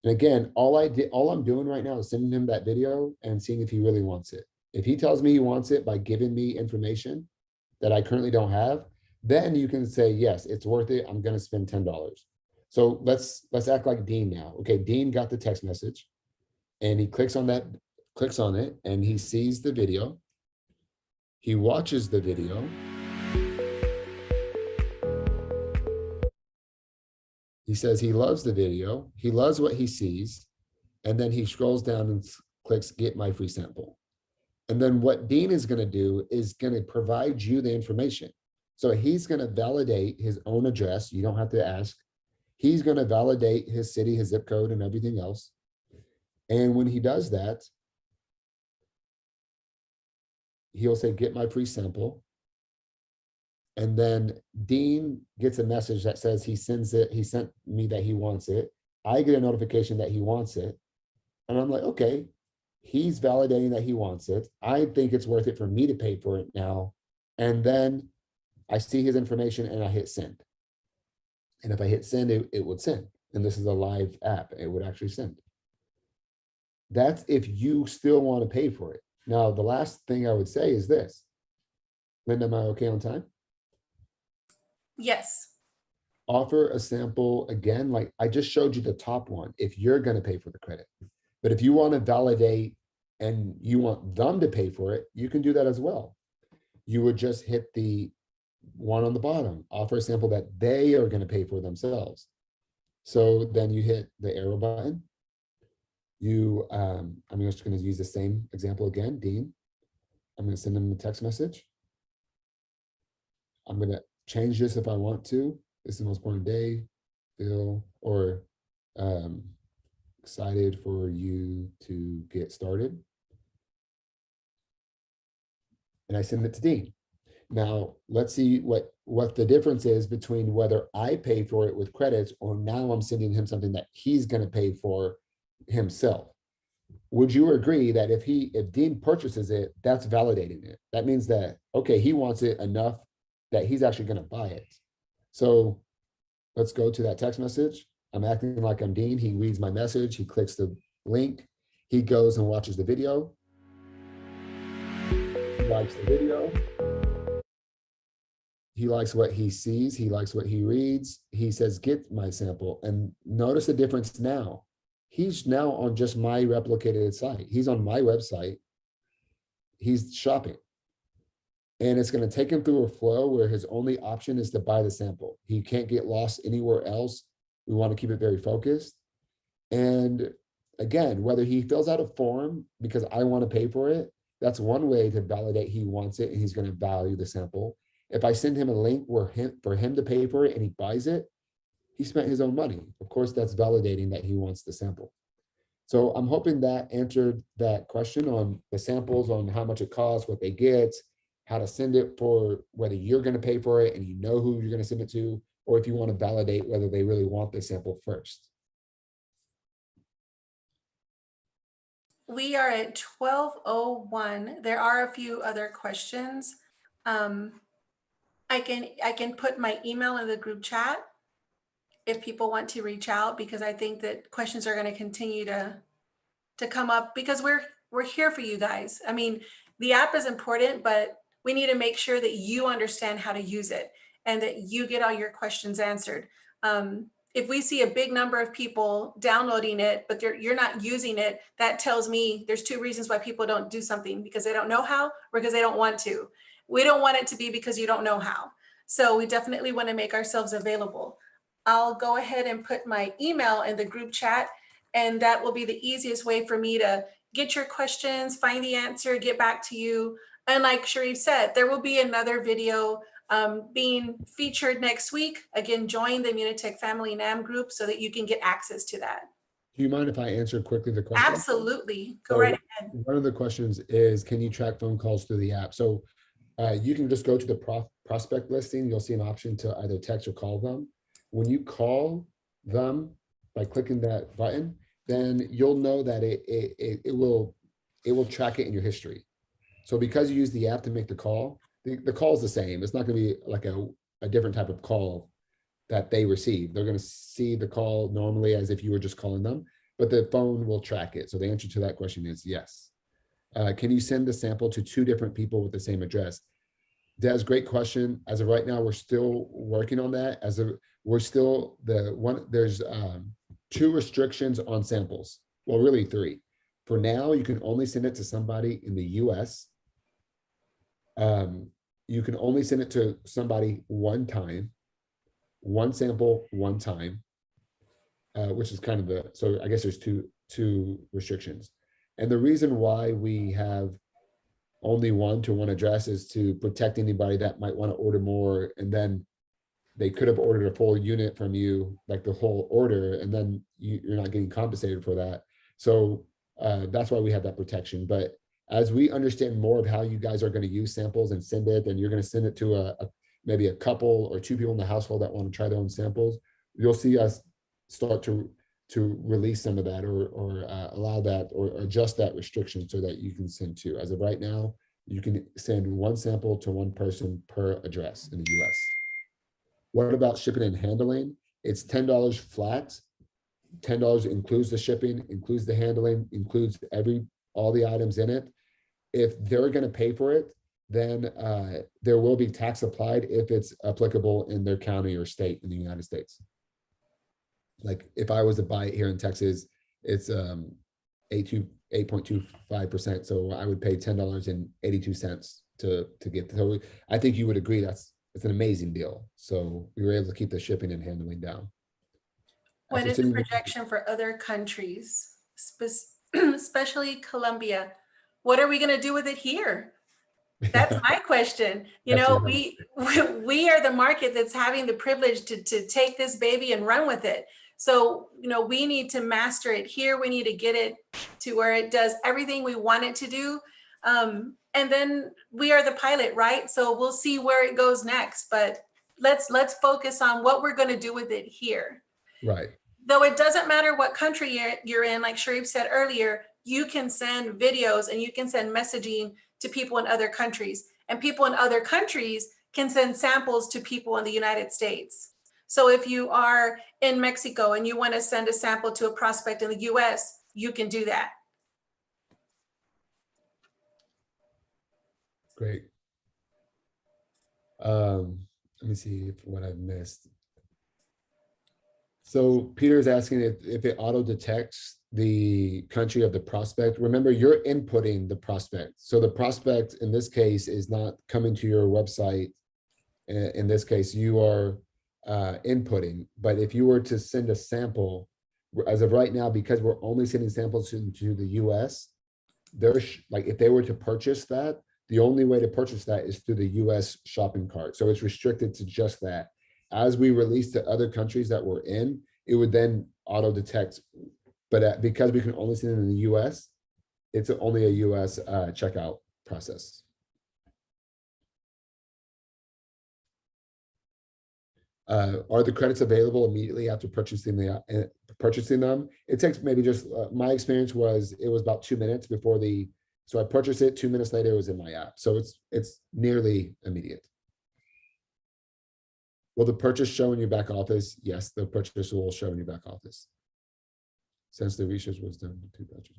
And again, all I'm doing right now is sending him that video and seeing if he really wants it. If he tells me he wants it by giving me information that I currently don't have, then you can say, yes, it's worth it. I'm going to spend $10. So let's act like Dean now. Okay, Dean got the text message and he clicks on it and he sees the video. He watches the video. He says he loves the video. He loves what he sees. And then he scrolls down and clicks get my free sample. And then what Dean is going to do is going to provide you the information. So he's going to validate his own address. You don't have to ask. He's going to validate his city, his zip code, and everything else. And when he does that, he'll say, get my free sample. And then Dean gets a message that says he sends it. He sent me that he wants it. I get a notification that he wants it. And I'm like, okay, he's validating that he wants it. I think it's worth it for me to pay for it now. And then I see his information and I hit send. And if I hit send, it would send. And this is a live app. It would actually send. That's if you still want to pay for it. Now, the last thing I would say is this. Linda, am I okay on time? Yes. Offer a sample again, like I just showed you the top one, if you're going to pay for the credit. But if you want to validate and you want them to pay for it, you can do that as well. You would just hit the one on the bottom, offer a sample that they are going to pay for themselves. So then you hit the arrow button. I'm just going to use the same example again, Dean. I'm going to send them a text message. I'm going to change this if I want to. This is the most important day, Bill, or excited for you to get started. And I send it to Dean. Now, let's see what the difference is between whether I pay for it with credits or now I'm sending him something that he's going to pay for himself. Would you agree that if Dean purchases it, that's validating it? That means that, okay, he wants it enough that he's actually going to buy it. So let's go to that text message. I'm acting like I'm Dean. He reads my message. He clicks the link. He goes and watches the video. He likes the video. He likes what he sees. He likes what he reads. He says, get my sample. And notice the difference now. He's now on just my replicated site. He's on my website. He's shopping. And it's going to take him through a flow where his only option is to buy the sample. He can't get lost anywhere else. We want to keep it very focused. And again, whether he fills out a form because I want to pay for it, that's one way to validate he wants it and he's going to value the sample. If I send him a link for him to pay for it and he buys it, he spent his own money. Of course, that's validating that he wants the sample. So I'm hoping that answered that question on the samples, on how much it costs, what they get, how to send it, for whether you're going to pay for it and you know who you're going to send it to, or if you want to validate whether they really want the sample first. We are at 12:01. There are a few other questions. I can put my email in the group chat if people want to reach out, because I think that questions are going to continue to come up because we're here for you guys. I mean, the app is important, but we need to make sure that you understand how to use it and that you get all your questions answered. If if we see a big number of people downloading it, but you're not using it, that tells me there's two reasons why people don't do something: because they don't know how, or because they don't want to. We don't want it to be because you don't know how. So we definitely want to make ourselves available. I'll go ahead and put my email in the group chat, and that will be the easiest way for me to get your questions, find the answer, get back to you. And like Sharif said, there will be another video being featured next week. Again, join the Immunotec Family NAM group so that you can get access to that. Do you mind if I answer quickly the question? Absolutely. Go So right ahead. one of the questions is, can you track phone calls through the app? So you can just go to the prospect listing. You'll see an option to either text or call them. When you call them by clicking that button, then you'll know that it will track it in your history. So because you use the app to make the call, the call is the same. It's not going to be like a different type of call that they receive. They're going to see the call normally as if you were just calling them, but the phone will track it. So the answer to that question is yes. Can you send the sample to 2 different people with the same address? Des, great question. As of right now, we're still working on that. There's 2 restrictions on samples. Well, really 3. For now, you can only send it to somebody in the US. You can only send it to somebody one time, one sample, one time, which is kind of so I guess there's two restrictions. And the reason why we have only 1 to 1 address is to protect anybody that might want to order more, and then they could have ordered a full unit from you, like the whole order, and then you're not getting compensated for that. So that's why we have that protection. But as we understand more of how you guys are going to use samples and send it, and you're going to send it to maybe a couple or 2 people in the household that want to try their own samples, you'll see us start to release some of that, or allow that, or adjust that restriction so that you can send 2. As of right now, you can send 1 sample to 1 person per address in the US. What about shipping and handling? It's $10 flat. $10 includes the shipping, includes the handling, includes all the items in it. If they're going to pay for it, then there will be tax applied if it's applicable in their county or state in the United States. Like if I was to buy it here in Texas, it's 8.25%. So I would pay $10.82 to get. So I think you would agree it's an amazing deal. So we were able to keep the shipping and handling down. What is the projection for other countries, especially Colombia? What are we going to do with it here? That's my question. You know, we are the market that's having the privilege to take this baby and run with it. So, you know, we need to master it here. We need to get it to where it does everything we want it to do. And then we are the pilot, right? So we'll see where it goes next. But let's focus on what we're going to do with it here. Right. Though it doesn't matter what country you're in, like Sharif said earlier, you can send videos and you can send messaging to people in other countries, and people in other countries can send samples to people in the United States. So if you are in Mexico and you want to send a sample to a prospect in the US, you can do that. Great. Let me see what I've missed. So Peter's asking if it auto detects the country of the prospect. Remember, you're inputting the prospect. So the prospect in this case is not coming to your website. In this case, you are inputting. But if you were to send a sample, as of right now, because we're only sending samples to the US, like if they were to purchase that, the only way to purchase that is through the US shopping cart. So it's restricted to just that. As we release to other countries that we're in, it would then auto detect. But because we can only send it in the US, it's only a US checkout process. Are the credits available immediately after purchasing them? It takes maybe just, my experience was it was about 2 minutes before so I purchased it, 2 minutes later it was in my app. So it's nearly immediate. Will the purchase show in your back office? Yes, the purchase will show in your back office. Since the research was done with 2 batches.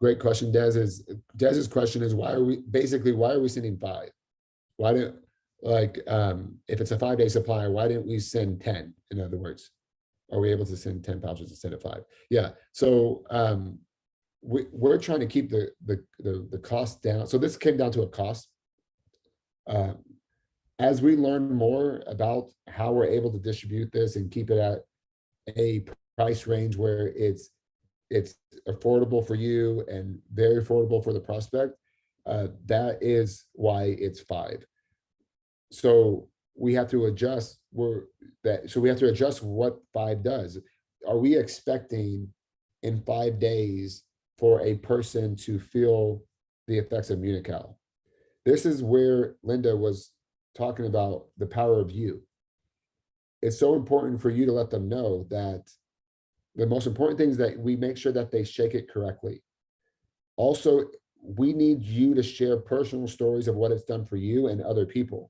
Great question, Dez's question is why are we sending 5? Why didn't, like, if it's a 5-day supply, why didn't we send 10? In other words, are we able to send 10 pouches instead of 5? Yeah. So we're trying to keep the cost down. So this came down to a cost. As we learn more about how we're able to distribute this and keep it at a price range where it's affordable for you and very affordable for the prospect, that is why it's 5. So we have to adjust so we have to adjust what 5 does. Are we expecting in 5 days for a person to feel the effects of Muni-Cal? This is where Linda was talking about the power of you. It's so important for you to let them know that the most important thing is that we make sure that they shake it correctly. Also, we need you to share personal stories of what it's done for you and other people.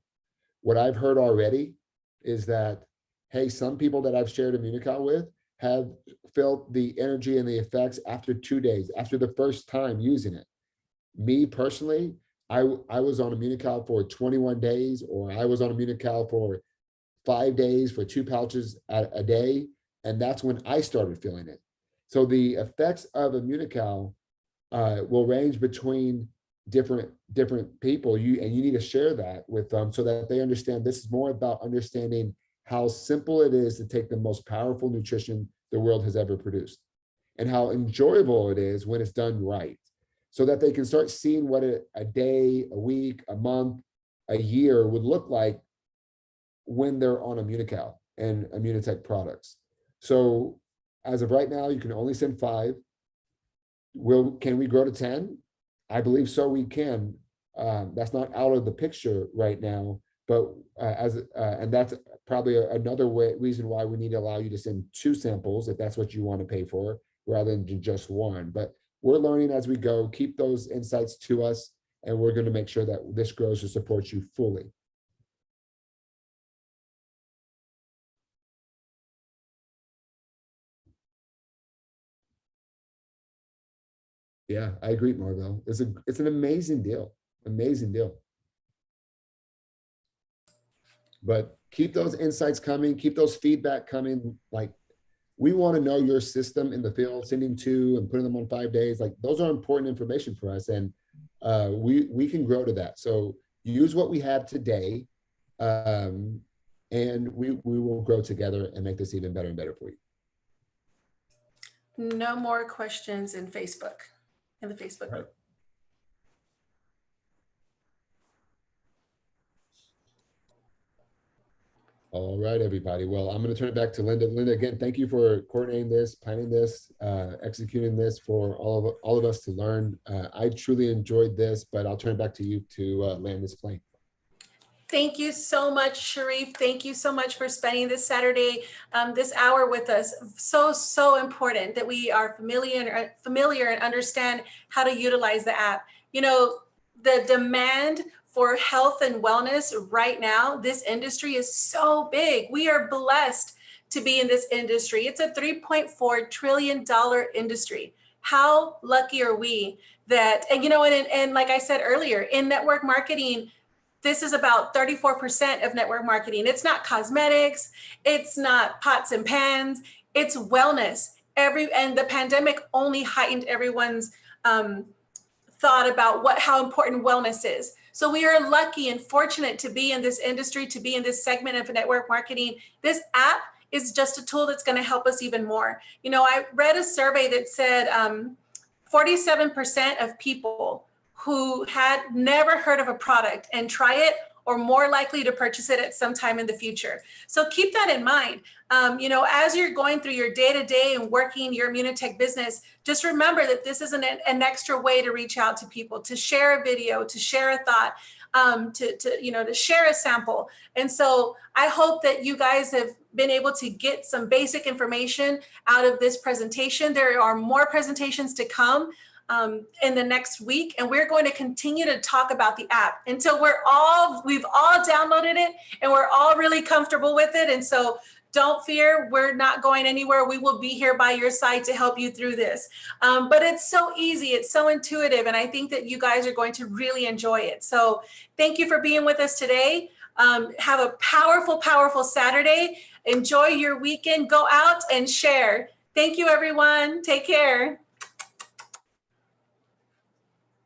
What I've heard already is that, hey, some people that I've shared Immunocal with have felt the energy and the effects after 2 days, after the first time using it. Me personally, I was on Immunocal for 21 days, or I was on Immunocal for 5 days for 2 pouches a day, and that's when I started feeling it. So the effects of Immunocal will range between different people. You need to share that with them so that they understand this is more about understanding how simple it is to take the most powerful nutrition the world has ever produced, and how enjoyable it is when it's done right, so that they can start seeing what a day, a week, a month, a year would look like when they're on Immunocal and Immunotec products. So as of right now, you can only send 5. Can we grow to 10? I believe so, we can. That's not out of the picture right now, but and that's probably another reason why we need to allow you to send 2 samples if that's what you want to pay for, rather than just 1. But we're learning as we go. Keep those insights to us, and we're going to make sure that this grows to support you fully. Yeah, I agree, Marvel. It's an amazing deal. Amazing deal. But keep those insights coming, keep those feedback coming. Like, we want to know your system in the field, sending 2 and putting them on 5 days. Like, those are important information for us, and we can grow to that. So use what we have today, and we will grow together and make this even better and better for you. No more questions in the Facebook group. Right. All right, everybody. Well, I'm going to turn it back to Linda. Linda, again, thank you for coordinating this, planning this, executing this for all of us to learn. I truly enjoyed this, but I'll turn it back to you to land this plane. Thank you so much, Sharif. Thank you so much for spending this Saturday, this hour with us. So important that we are familiar and understand how to utilize the app. You know, the demand for health and wellness right now, this industry is so big. We are blessed to be in this industry. It's a $3.4 trillion industry. How lucky are we that, and you know, and like I said earlier, in network marketing, this is about 34% of network marketing. It's not cosmetics, it's not pots and pans, it's wellness. And the pandemic only heightened everyone's thought about how important wellness is. So we are lucky and fortunate to be in this industry, to be in this segment of network marketing. This app is just a tool that's going to help us even more. You know, I read a survey that said 47% of people who had never heard of a product and try it or more likely to purchase it at some time in the future. So keep that in mind. You know, as you're going through your day-to-day and working your Immunotec business, just remember that this is an extra way to reach out to people, to share a video, to share a thought, to share a sample. And so I hope that you guys have been able to get some basic information out of this presentation. There are more presentations to come in the next week, and we're going to continue to talk about the app until we've all downloaded it and we're all really comfortable with it. And so don't fear, we're not going anywhere. We will be here by your side to help you through this. But it's so easy, it's so intuitive, and I think that you guys are going to really enjoy it. So thank you for being with us today. Have a powerful, powerful Saturday. Enjoy your weekend. Go out and share. Thank you, everyone. Take care.